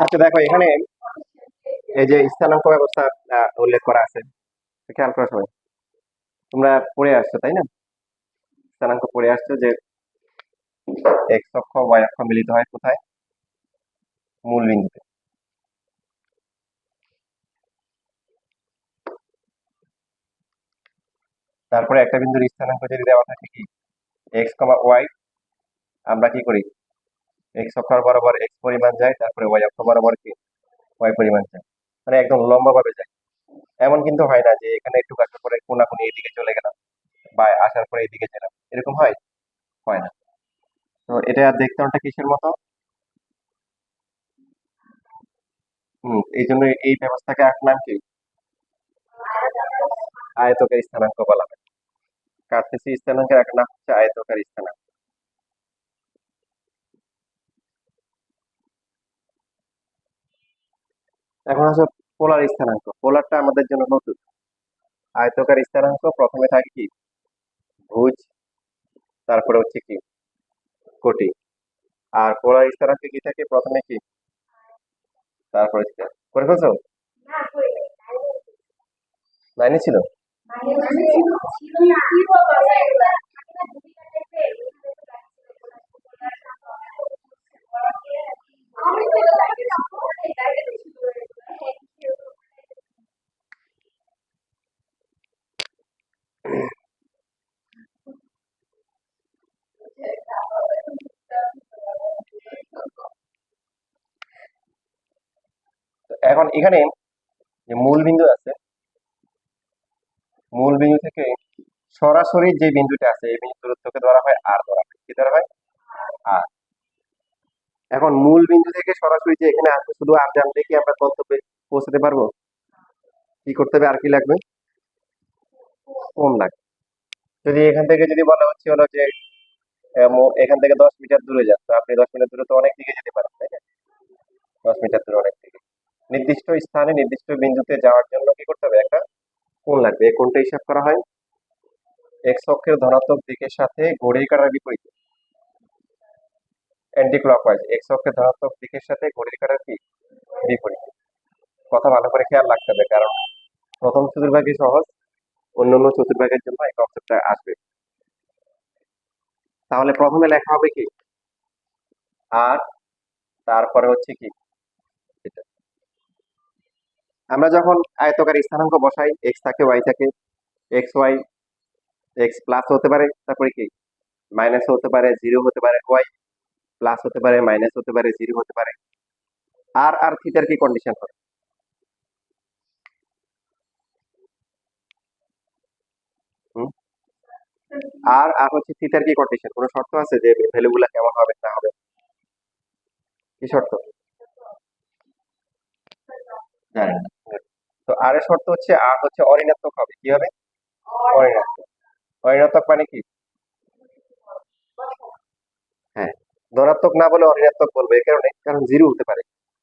আচ্ছা দেখো এখানে এই যে স্থানাঙ্ক ব্যবস্থা উল্লেখ করা আছে, খেয়াল করো সবাই। তোমরা পড়ে আসছো তাই না? স্থানাঙ্ক পড়ে আসছো যে এক্স অক্ষ ওয়াই অক্ষ মিলিত হয় কোথায়? মূল বিন্দুতে। তারপরে একটা বিন্দুর স্থানাঙ্ক যদি দেওয়া থাকে কি এক্স কমা ওয়াই, আমরা কি করি এক্স অক্ষ বরাবর এক্স পরিমাণ যায়, তারপরে ওয়াই অক্ষ বরাবর কি ওয়াই পরিমাণ যায়, মানে একদম লম্বা ভাবে যায়। এমন কিন্তু হয় না যে এখানে একটু আসার পরে কোনাকুনি এদিকে চলে গেলাম বা আসার পরে এদিকে গেলাম, এরকম হয়? হয় না। তো এটা দেখতে অনেকটা কিসের মতো? এই জন্য এই ব্যবস্থাকে এক নাম কি আয়তকার স্থানাঙ্ক বলা হয়। কার্তেসীয় স্থানাঙ্কের এক নাম হচ্ছে আয়তকার স্থানাঙ্ক। এখন আছে পোলার স্থানাঙ্ক। পোলারটা আমাদের জন্য নতুন। আয়তকার স্থানাঙ্ক প্রথমে থাকে কি ভুজ, তারপরে হচ্ছে কি কোটি। আর পোলার স্থানাঙ্কে কি থাকে প্রথমে কি, তারপরে কি করে ফেলছো? লাইনে ছিল? তো এখন এখানে যে মূল বিন্দু আছে, মূল বিন্দু থেকে সরাসরি যে বিন্দুটা আছে এই বিন্দু দূরত্বকে ধরা হয় আর, ধরা হয় কি ধরা হয় আর। এখন মূল বিন্দু থেকে সরাসরি যে এখানে আসবে, শুধু আর জানলে কি আমরা গন্তব্যে পৌঁছাতে পারবো? কি করতে হবে, আর কি লাগবে? কোণ লাগবে। যদি এখান থেকে যদি বলা হচ্ছে হলো যে এখান থেকে 10 মিটার দূরে যান, তো আপনি 10 মিটার দূরে তো অনেক দিকে যেতে পারেন তাই না? 10 মিটার দূরে অনেক দিকে। নির্দিষ্ট স্থানে নির্দিষ্ট বিন্দুতে যাওয়ার জন্য কি করতে হবে, একটা কোণ লাগবে। এই কোণটা হিসাব করা হয় এক্স অক্ষের ধনাত্মক দিকের সাথে ঘড়ির কাঁটার বিপরীতে, অ্যান্টি ক্লকওয়াইজ। এক্স অক্ষের ধনাত্মক দিকের সাথে ঘড়ির কাঁটার কি বিপরীতে। কথা ভালো করে খেয়াল রাখতে হবে, কারণ প্রথম চতুর্ভাগই সহজ, অন্যান্য চতুর্ভাগের জন্য এই কনসেপ্টটা আসবে। তাহলে প্রথমে লেখা হবে কি আর, তারপরে হচ্ছে কি এটা। আমরা যখন আয়তকার স্থানাঙ্ক বসাই, এক্স থাকে ওয়াই থাকে, এক্স ওয়াই, এক্স প্লাস হতে পারে, তারপরে কি মাইনাস হতে পারে, জিরো হতে পারে, ওয়াই প্লাস হতে পারে, মাইনাস হতে পারে, জিরো হতে পারে। আর থিটার কি কন্ডিশন হবে? হুম? আর হচ্ছে থিটার কি কন্ডিশন, কোনো শর্ত আছে যে ভ্যালু গুলা কেমন হবে না হবে? কি শর্ত জানেন না? তো আর এর শর্ত হচ্ছে আর হচ্ছে অঋণাত্মক হবে। কি হবে? অঋণাত্মক। অঋণাত্মক মানে কি? হ্যাঁ, ধনাত্মক না বলে অঋণাত্মক বলবো এই কারণে, কারণ জিরো হতে পারে।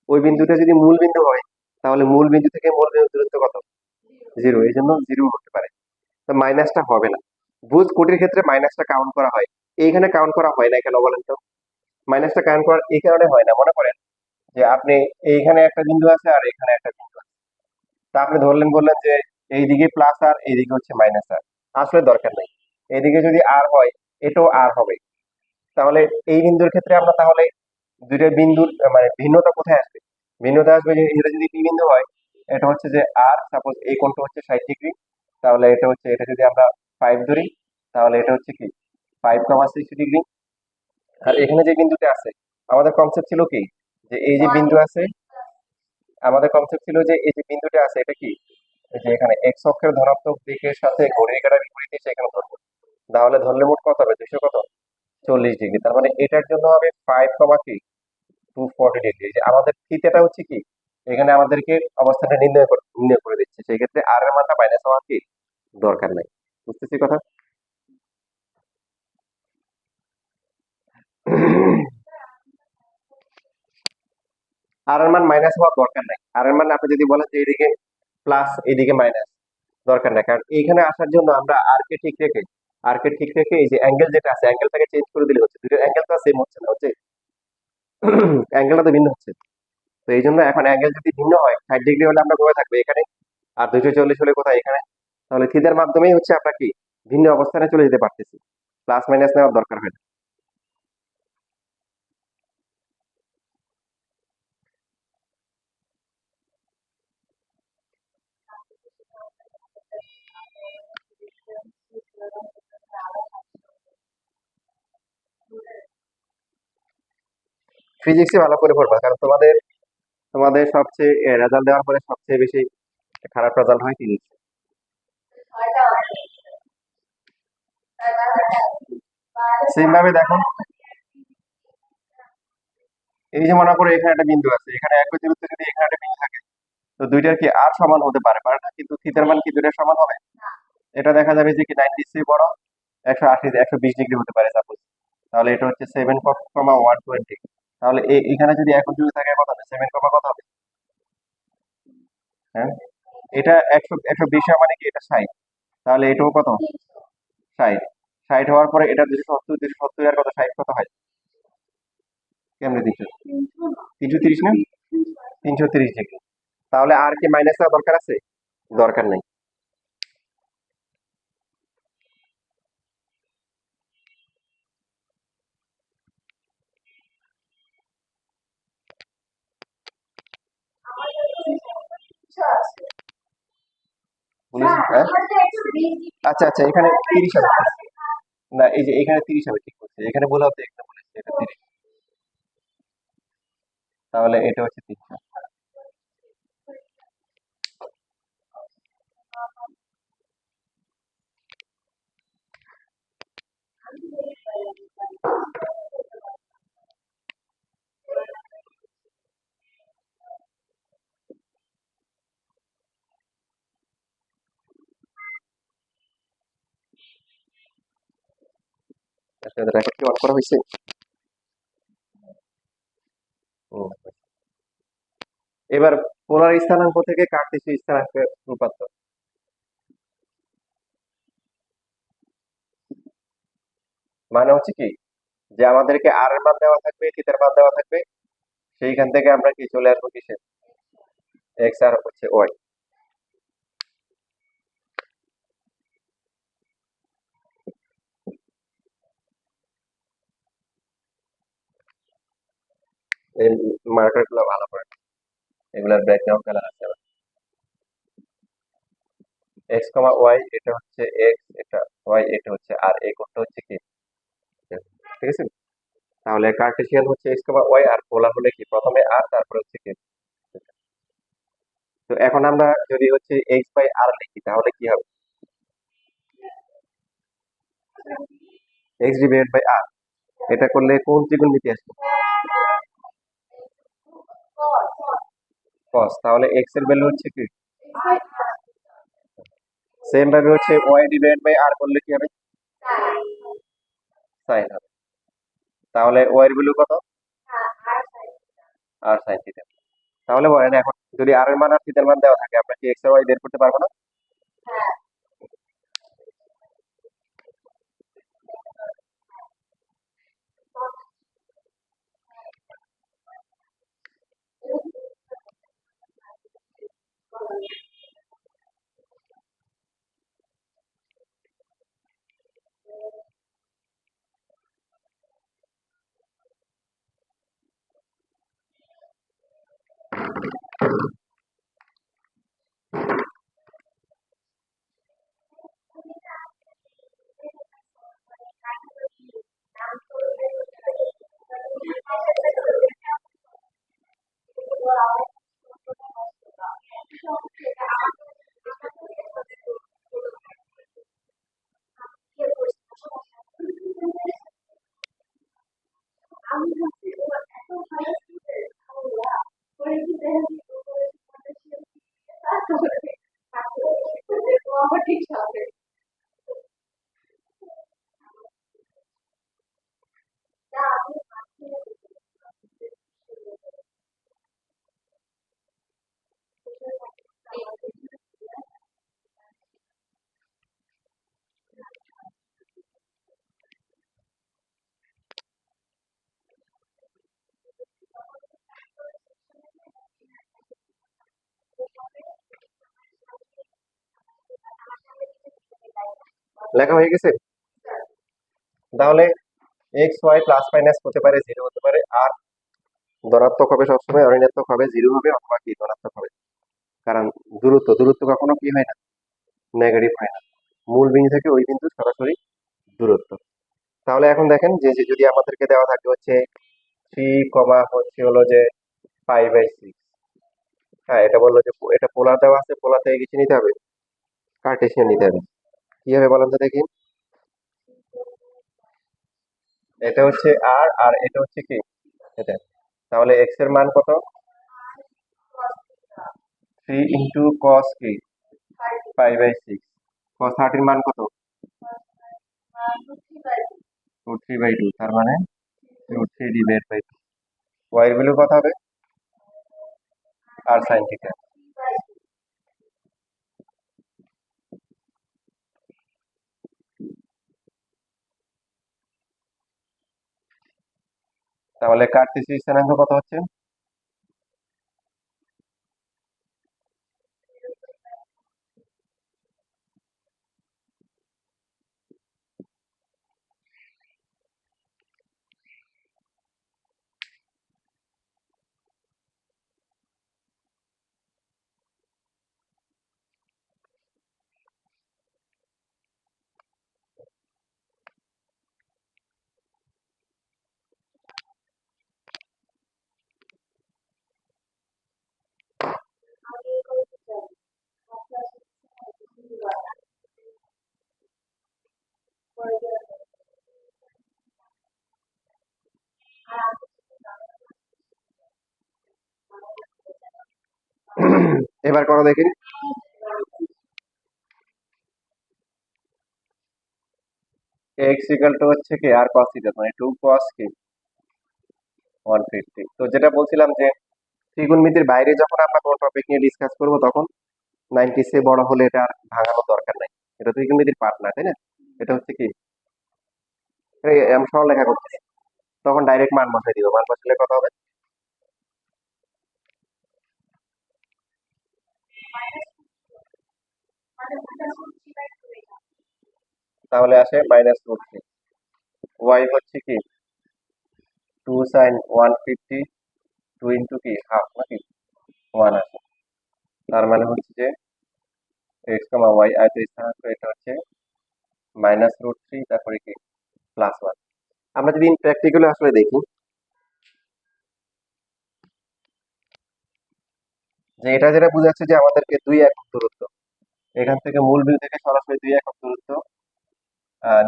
ওই বিন্দুটা যদি মূল বিন্দু হয়, তাহলে মূল বিন্দু থেকে মূল বিন্দু দূরত্ব কত? জিরো, এই জন্য জিরো হতে পারে। তো মাইনাসটা হবে না। ভুজ কোটির ক্ষেত্রে মাইনাসটা কাউন্ট করা হয়, এইখানে কাউন্ট করা হয় না কেন বলেন তো? মাইনাসটা কাউন্ট করার এই কারণে হয় না, মনে করেন যে আপনি এইখানে একটা বিন্দু আছে আর এখানে একটা বিন্দু আছে, তা আপনি ধরলেন বললেন যে এইদিকে প্লাস আর এইদিকে হচ্ছে মাইনাস আর। আসলে দরকার নেই। এইদিকে যদি আর হয়, এটাও আর হবে। তাহলে এই বিন্দুর ক্ষেত্রে আমরা তাহলে দুইটা বিন্দুর মানে ভিন্নতা কোথায় আসবে? ভিন্নতা আসবে যে এটা যদি পি বিন্দু হয়, এটা হচ্ছে যে আর, সাপোজ এই কোণটা হচ্ছে 60 ডিগ্রি, তাহলে এটা হচ্ছে, এটা যদি আমরা 5 ধরি, তাহলে এটা হচ্ছে কি 5,60 ডিগ্রি। আর এখানে যে বিন্দুটা আছে, আমাদের কনসেপ্ট ছিল কি যে এই যে বিন্দু আছে, আমাদের কনসেপ্ট ছিল যে এই যে বিন্দুটা আছে এটা কি, এই যে এখানে এক্স অক্ষের ধনাত্মক দিকের সাথে ঘড়ির কাঁটার বিপরীতে সেখানে ধরবো। তাহলে ধরলে মোট কত হবে, 200 কত 40 ডিগ্রি। তার মানে এটার জন্য হবে 5,240 ডিগ্রি। যে আমাদের থিতাটা হচ্ছে কি, এখানে আমাদেরকে অবস্থানটা নির্ণয় করে দিচ্ছে, সেই ক্ষেত্রে আর এর মানটা মাইনাস হওয়ার কি দরকার নাই। বুঝতেছি কথা? আর এর মান মাইনাস হওয়ার দরকার নাই। আর এর মান আপনি যদি বলেন যে এদিকে প্লাস এদিকে মাইনাস, দরকার নাই, কারণ এইখানে আসার জন্য আমরা আর কে ঠিক রেখে এই যে অ্যাঙ্গেল যেটা আছে অ্যাঙ্গেলটাকে চেঞ্জ করে দিলে হচ্ছে, দুটো অ্যাঙ্গেল তো সেম হচ্ছে না, হচ্ছে অ্যাঙ্গেলটা তো ভিন্ন হচ্ছে। তো এই জন্য এখন অ্যাঙ্গেল যদি ভিন্ন হয়, 60 ডিগ্রি হলে আমরা কোথায় থাকবো, এখানে। আর 240 হলে কোথায়, এখানে। তাহলে থিতার মাধ্যমেই হচ্ছে আমরা কি ভিন্ন অবস্থানে চলে যেতে পারতেছি, প্লাস মাইনাস নেওয়ার দরকার হয় না। ফিজিক্সে ভালো করে পড়বা, কারণ তোমাদের তোমাদের সবচেয়ে রেজাল্ট দেওয়ার পরে সবচেয়ে বেশি খারাপ রেজাল্ট হয় ফিজিক্স। সেম ভাবে দেখো, এই যে মনে করো এখানে একটা বিন্দু আছে, এখানে একই দূরত্বে যদি এখানে একটা বিন্দু থাকে, তো দুইটার কি আর সমান হতে পারে, পারে না? কিন্তু থিতার মান কি দুইটার সমান হবে? এটা দেখা যাবে যে কি 90 চেয়ে বড়, 180 120 ডিগ্রি হতে পারে সাপোজ। তাহলে এটা হচ্ছে 7,120। তাহলে এখানে যদি এখন যদি থাকে কত হবে, 7, কত হবে? হ্যাঁ, এটা 120 মানে কি, এটা 60। তাহলে এটাও কত, 60। 60 হওয়ার পরে এটা 270, 270 আর কত, 60 কত হয়? কেমনে 330 না, 330 ডিগ্রি। তাহলে আর কি মাইনাস দেওয়া দরকার আছে? দরকার নেই। বুঝেছি, হ্যাঁ। আচ্ছা আচ্ছা, এখানে 30 হবে। না, এই যে এখানে 30 হবে, ঠিক বলছে, এখানে বলা হচ্ছে, এখানে বলেছে এটা 30। তাহলে এটা হচ্ছে 300। আপনাদের রেকর্ড কি অন করা হয়েছে? হুম। এবার পোলার স্থানাঙ্ক থেকে কার্টেসীয় স্থানাঙ্কের রূপান্তর। মানে হচ্ছে কি, যে আমাদেরকে আর এর মান দেওয়া থাকবে, থিটার মান দেওয়া থাকবে, সেইখান থেকে আমরা কি চলে আসবো কিসে, এক্স আর হচ্ছে ওয়াই। এই মার্কার গুলো ভালো করে, এগুলার ব্যাকগ্রাউন্ড কালার আছে। এক্স কমা ওয়াই, এটা হচ্ছে এক্স, এটা ওয়াই, এটা হচ্ছে আর, এই কোণটা হচ্ছে কি, ঠিক আছে। তাহলে কার্টেসিয়ান হচ্ছে এক্স কমা ওয়াই, আর পোলার হলে কি প্রথমে আর তারপরে হচ্ছে কি। তো এখন আমরা যদি হচ্ছে এক্স বাই আর লিখি, তাহলে কি হবে, এক্স ডিভাইডেড বাই আর। এটা করলে কোন ত্রিকোণমিতি আসবে, কস। তাহলে এক্স এর ভ্যালু হচ্ছে কি, সেম ভাবে হচ্ছে ওয়াই ডিভাইডেড বাই আর করলে কি হবে, সাইন হবে। তাহলে ওয়াই এর ভ্যালু কত, আর সাইন থিটা। তাহলে বলেন এখন যদি আর এর মান আর থিটার মান দেওয়া থাকে, আমরা কি এক্স আর ওয়াই বের করতে পারবো না? লেখা হয়ে গেছে? তাহলে এক্স ওয়াই প্লাস মাইনাস হতে পারে, জিরো হতে পারে, আর ধনাত্মক হবে সবসময়, অঋণাত্মক হবে, জিরো হবে, অথবা কি ধনাত্মক হবে। কারণ দূরত্ব দূরত্ব কখনো কি হয় না, নেগেটিভ হয় না। মূল বিন্দু থেকে ওই বিন্দু সরাসরি দূরত্ব। তাহলে এখন দেখেন যে যে যদি আমাদেরকে দেওয়া থাকে হচ্ছে 3, হচ্ছে হলো যে 5/6। হ্যাঁ, এটা বললো যে এটা পোলার দেওয়া আছে, পোলার থেকে কিছু নিতে হবে, কার্টেসিয়ান নিতে হবে। কি হবে বলেন তো দেখি। এটা হচ্ছে আর, আর এটা হচ্ছে কি, এটা। তাহলে এক্স এর মান কত? 3 × cos কি 5/6। cos 30 মান কত? √3/2, তার মানে √3 / 2। ওয়াই এর ভ্যালু কত হবে? আর sin থিটা। তাহলে কার্টেসীয় স্থানাঙ্ক কত হচ্ছে? এবার করো দেখি। এক্স ইকাল টু হচ্ছে কি আর cos থিটা, মানে 2 cos কি 150। তো যেটা বলছিলাম যে ত্রিকোণমিতির বাইরে যখন আমরা কোনো টপিক নিয়ে ডিসকাস করব, তখন 90 সে বড় হলে এটা আর ভাঙানোর দরকার নাই। এটা ত্রিকোণমিতির পার্ট না, তাই না? এটা হচ্ছে কি, এই আমি সরলরেখা করতেছি, তখন ডাইরেক্ট মান বসাই দিব। মান বসালে কত হবে? তাহলে আসে -√3। ওয়াই হচ্ছে কি 2 sin 150, 2 ইন্টু কি হাফ নাকি 1 আসে। তার মানে হচ্ছে যে এক্স কমা ওয়াই আয়তের স্থানাঙ্ক এটা হচ্ছে -√3, তারপরে কি +1। আমরা যদি প্র্যাকটিক্যালি আসলে দেখি যে এটা যেটা বোঝাচ্ছে যে আমাদেরকে 2 একক দূরত্ব, এখান থেকে মূল বিন্দু থেকে সরাসরি 2 একক দূরত্ব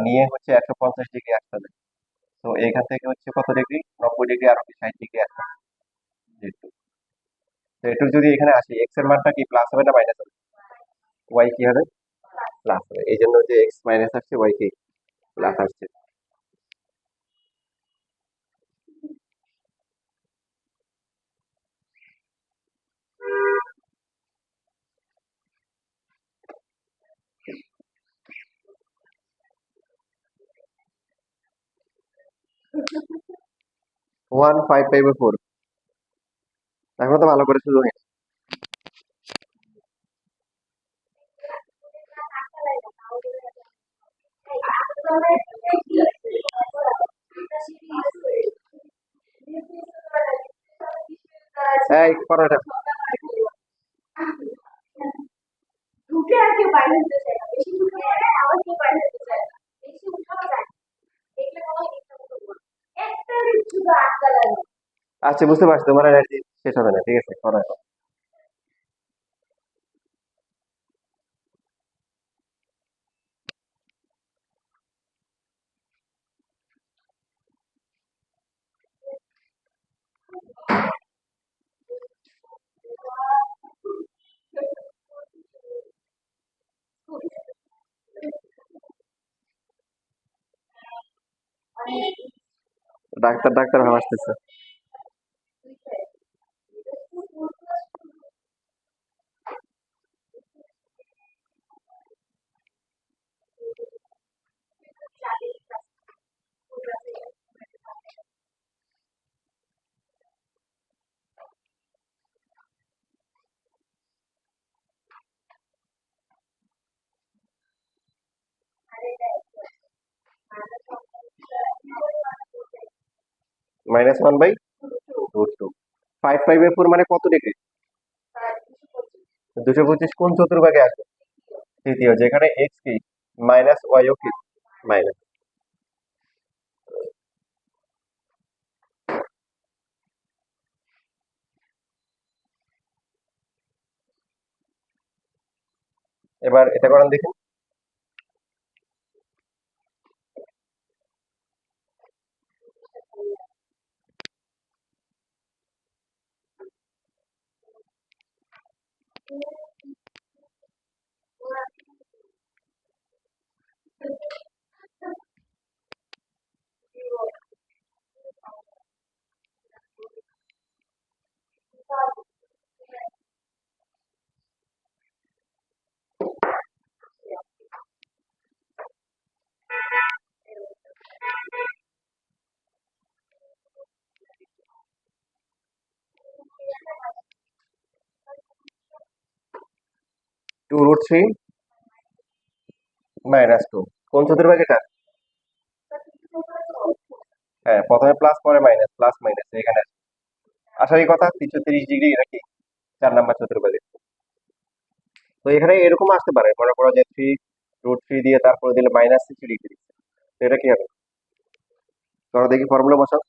নিয়ে হচ্ছে 150 ডিগ্রি আসতে হবে। তো এখান থেকে হচ্ছে কত ডিগ্রি, 90 ডিগ্রি, আর 60 ডিগ্রি আসতে হবে যেহেতু। তো একটু যদি এখানে আসি, এক্স এর মানটা কি প্লাস হবে না মাইনাস হবে? ওয়াই কি হবে? প্লাস হবে। এই জন্য যে এক্স মাইনাস আসছে, ওয়াই কি প্লাস আসছে। ওয়ান 5/4। এখন তো ভালো করে শুরু হয়নি। এই করো এটা। আচ্ছা, বুঝতে পারছি, তোমার এনার্জি শেষ হবে না, ঠিক আছে, করো এখন। ডাক্তার ডাক্তার ভাব আসতেছে। -1/√2। 5/4 মানে কত ডিগ্রি? 225 কোন চতুর্ভাগে আসবে? তৃতীয়, যেখানে x কি মাইনাস y ও কি মাইনাস। এবার এটা করেন দেখুন। (2√3 - 2) কোন চতুর্ভাগ এটা? হ্যাঁ, প্রথমে প্লাস পরে মাইনাস, প্লাস মাইনাস এখানে আসবে। আসারই কথা 330 ডিগ্রি, এটা কি 4 নাম্বার চতুর্ভাগে। তো এখানে এরকম আসতে পারে, মনে করো যে 3√3 দিয়ে তারপরে দিলে -60 ডিগ্রি। তো এটা কি হবে? ধরো দেখি ফর্মুলা বসাও।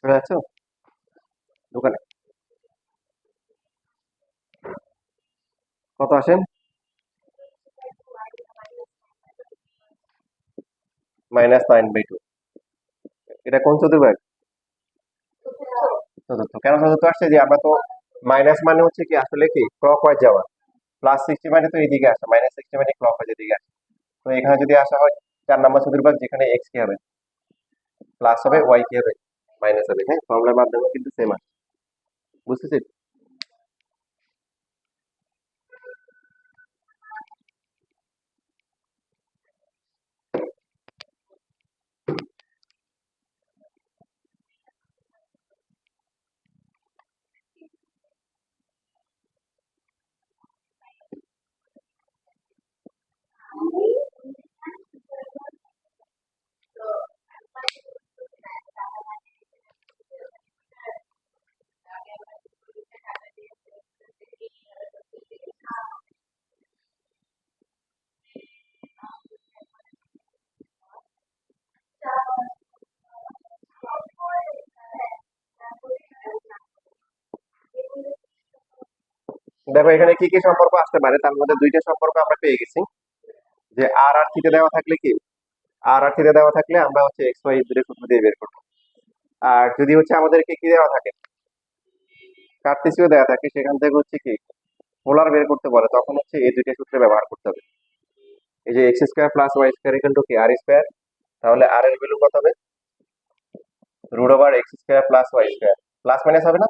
চলে যাচ্ছ দোকানে? কত আসেন? -9/2। এটা কোন চতুর্ভাগ? চতুর্থ। কেন চতুর্থ আসছে? যে আমরা তো মাইনাস মানে হচ্ছে কি আসলে কি ক্লক ওয়াইজ যাওয়া, +60 মানে তো এইদিকে আসে, -60 মানে ক্লক ওয়াইজ এদিকে আসে। তো এখানে যদি আসা হয় 4 নাম্বার চতুর্ভাগ, যেখানে এক্স কি হবে প্লাস হবে, ওয়াই কি হবে মাইনাস হবে। হ্যাঁ, ফর্মুলার মাধ্যমে কিন্তু সেম আসে, বুঝতেছি। দেখো এখানে কি কি সম্পর্ক আসতে পারে, তার মধ্যে দুইটা সম্পর্ক আমরা পেয়ে গেছি। যে আর আর থিটা দেওয়া থাকলে কি, আর আর থিটা দেওয়া থাকলে আমরা হচ্ছে এক্স ওয়াই এর সূত্র দিয়ে বের করবো। আর যদি হচ্ছে আমাদেরকে কি দেওয়া থাকে, কার্টেসীয় দেওয়া থাকে, সেখান থেকে হচ্ছে কি পোলার বের করতে বলে, তখন হচ্ছে এই দুইটা সূত্র ব্যবহার করতে হবে। এই যে x² + y² = কি r², তাহলে আর এর ভ্যালু কত হবে? √x² + y²। প্লাস মাইনাস হবে না?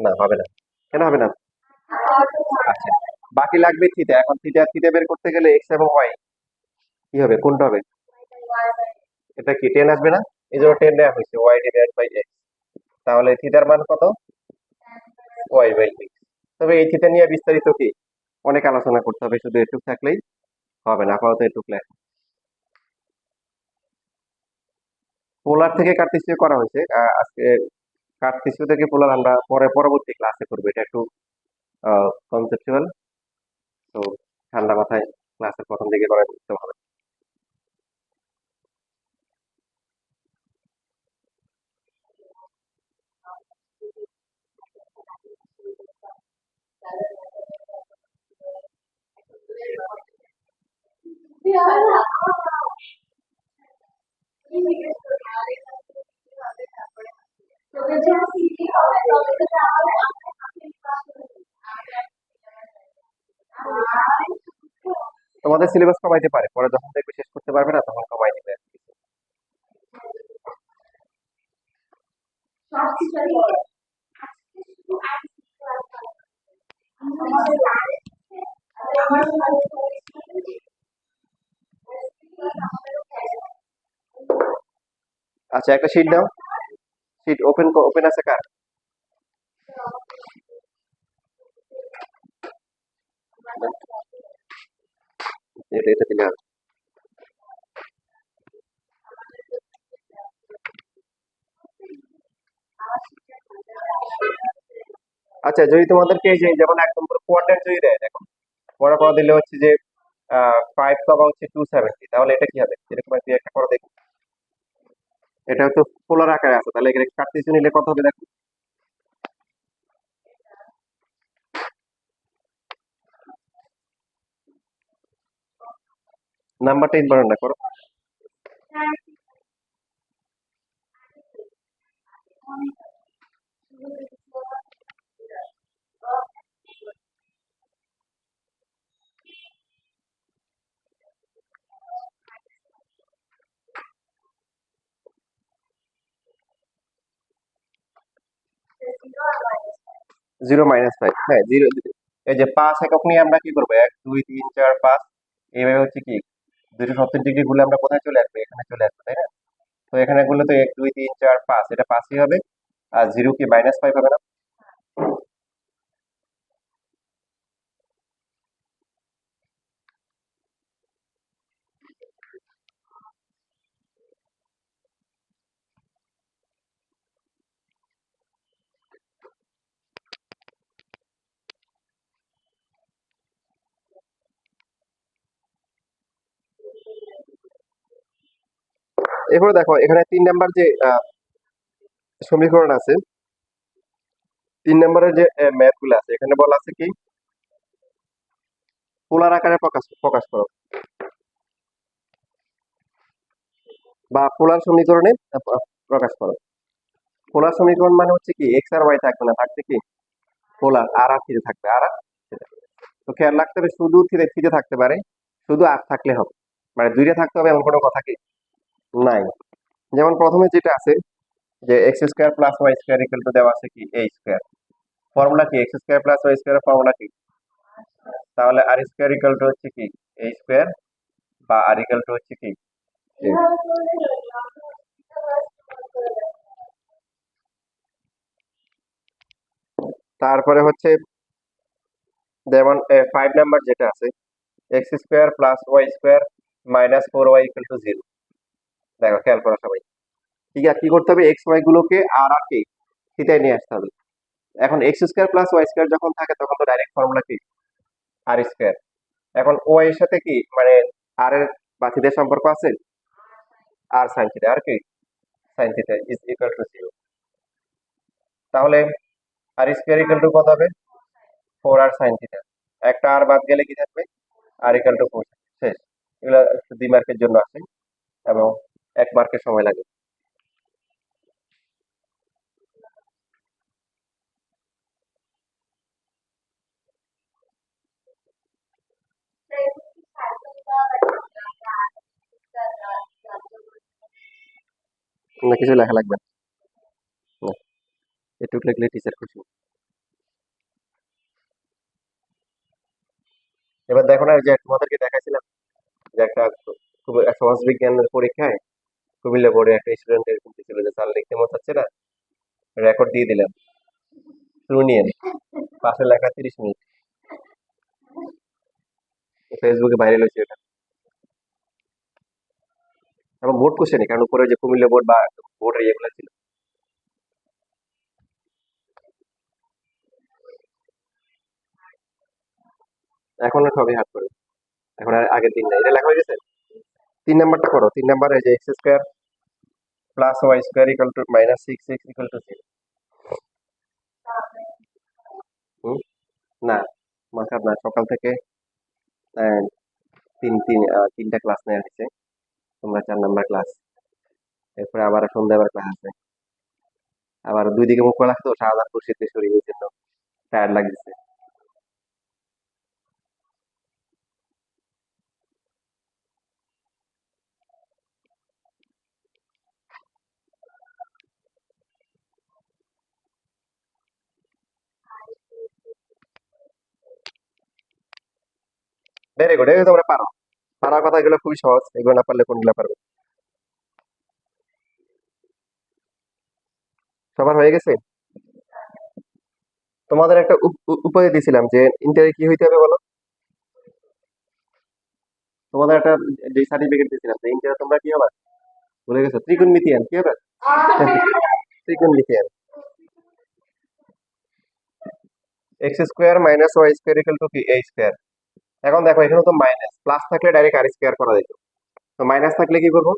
না, হবে না। কেন হবে না? আচ্ছা, বাকি লাগবে থিটা। এখন থিটা থিটা বের করতে গেলে এক্স এবং ওয়াই কি হবে, কোনটা হবে? এটা কি 10 আসবে না? এই জন্য 10 দেওয়া হয়েছে, y/x। তাহলে থিটার মান কত? y/x। তবে এই থিটা নিয়ে বিস্তারিত কি অনেক আলোচনা করতে হবে, শুধু এটুক থাকলেই হবে না, আপাতত এটুক লেখ। পোলার থেকে কার্টেসীয় করা হয়েছে, আজকে কার্টেসীয় থেকে পোলার আমরা পরবর্তী ক্লাসে করবো। এটা একটু কনসেপচুয়াল, তো ঠান্ডা মাথায় ক্লাসের প্রথম দিকে করা করতে হবে। তোমাদের সিলেবাস কমাইতে পারে, পরে যখন দেখবে শেষ করতে পারবে না তখন কমাই দিবে। আচ্ছা, একটা শিট দাও, শিট ওপেন ওপেন আছে কার? এটা এটা দিলে হবে। আচ্ছা, যদি তোমাদেরকে এই যে যেমন একদম পুরো কোয়াড্রেন্ট যদি দেয়, দেখো পড়া পড়া দিলে হচ্ছে যে 5 কমা হচ্ছে 270, তাহলে এটা কি হবে? এরকম একটা করো দেখি। এটা তো পোলার আকারে আছে, তাহলে এখানে কাটতেছি নিলে কত হবে দেখো। নাম্বারটা ইম্পর্টেন্ট না, করো। জিরো মাইনাস ফাইভ, হ্যাঁ জিরো। এই যে 5 একক নিয়ে আমরা কি করবো, 1 2 3 4 5, এইভাবে হচ্ছে কি 270 ডিগ্রি গুলো আমরা কোথায় চলে আসবে, এখানে চলে আসবে, তাই না? তো এখানে গুলো তো 1 2 3 4 5, এটা 5ই হবে। আর জিরো কি -5 হবে না? এরপরে দেখো এখানে 3 নাম্বার যে সমীকরণ আছে, 3 নাম্বারের যে ম্যাথ গুলো আছে, এখানে বলা আছে কি পোলার আকারে প্রকাশ প্রকাশ করো, বা পোলার সমীকরণে প্রকাশ করো। পোলার সমীকরণ মানে হচ্ছে কি এক্স আর ওয়াই থাকবে না, থাকছে কি পোলার, আর আর থিরে থাকবে, আর আর থিরে। তো খেয়াল রাখতে হবে, শুধু থিরে থিরে থাকতে পারে, শুধু আর থাকলে হবে, মানে দুইটা থাকতে হবে এমন কোনো কথা কি নাই। যেমন প্রথমে যেটা আছে যে x square plus y square equal to দেওয়া আছে কি এ স্কোয়ার। ফর্মুলা কি x square plus y square formula কি? তাহলে আর স্কোয়ার ইকুয়াল টু হচ্ছে কি এ স্কোয়ার, বা আর ইকুয়াল টু হচ্ছে কি a। তারপরে হচ্ছে যেমন 5 নাম্বার যেটা আছে x square plus y square -4y equal to 0। দেখো খেয়াল করো সবাই, ঠিক আছে, কি করতে হবে, এক্স ওয়াই গুলোকে আর আর কে থিতায় নিয়ে আসতে হবে। এখন x square plus y square যখন থাকে তখন তো ডাইরেক্ট ফর্মুলা কি আর স্কোয়ার। এখন ওয়াই এর সাথে কি মানে আর এর বা থিতার সম্পর্ক আছে, আর সাইন থিটা, আর কি sine theta is equal to 0। তাহলে আর স্কোয়ার ইকুয়াল টু কত হবে, 4 আর সাইন থিটা। একটা আর বাদ গেলে কি থাকবে, আর ইকুয়াল টু 4। শেষ। এগুলো 2 মার্কের জন্য আসে এবং 1 মার্কের সময় লাগে। না কিছু লেখা লাগবে না, না, এটুকু লিখলে টিচার খুশি। এবার দেখো না, ওই যে তোমাদেরকে দেখাইছিলাম যে একটা খুব সমাজ বিজ্ঞানের পরীক্ষায় কুমিল্লা বোর্ডে একটা স্টুডেন্ট এরকম ছিল যে স্যার লিখতে মন চাচ্ছে না, রেকর্ড দিয়ে দিলাম শুনিয়ে, পাশে লেখা 30 মিনিট, ফেসবুকে ভাইরাল হয়েছে এটা। এবং বোর্ড কোশ্চেনই, কারণ উপরে যে কুমিল্লা বোর্ড বা বোর্ডের ইয়েগুলো ছিল। এখন আর সবই হাত করে, এখন আর আগের দিন না, এটা লেখা হয়ে গেছে। 3 নাম্বারটা করো, 3 নাম্বারে যে x square plus y square equal to -6x equal to 0। হুম, না মন খারাপ না, সকাল থেকে আহ, তিনটা ক্লাস নেওয়া হয়েছে, তোমরা 4 নাম্বার ক্লাস, এরপরে আবার সন্ধ্যায় আবার ক্লাস আছে, আবার 2 দিকে মুখ খোলা, তো সারাদিন খুশিতে শরীর, এই জন্য টায়ার্ড লাগতেছে। ভেরি গুড, এগুলো তোমরা পারো। পারার কথা, এগুলো খুবই সহজ, এগুলো না পারলে কোনগুলো পারবে? সবার হয়ে গেছে? তোমাদের একটা উপায় দিয়েছিলাম যে ইন্টারে কি হইতে হবে বলো। তোমাদের একটা যে সার্টিফিকেট দিয়েছিলাম যে ইন্টারে তোমরা কি হবে, ভুলে গেছো? ত্রিকোণমিতিয়ান কি হবে? ত্রিকোণমিতিয়ান। X square minus y square equal to কি এ স্কোয়ার। এখন দেখো এখানে তো মাইনাস, প্লাস থাকলে ডাইরেক্ট আর স্কোয়ার করা যেত, তো মাইনাস থাকলে কি করবো?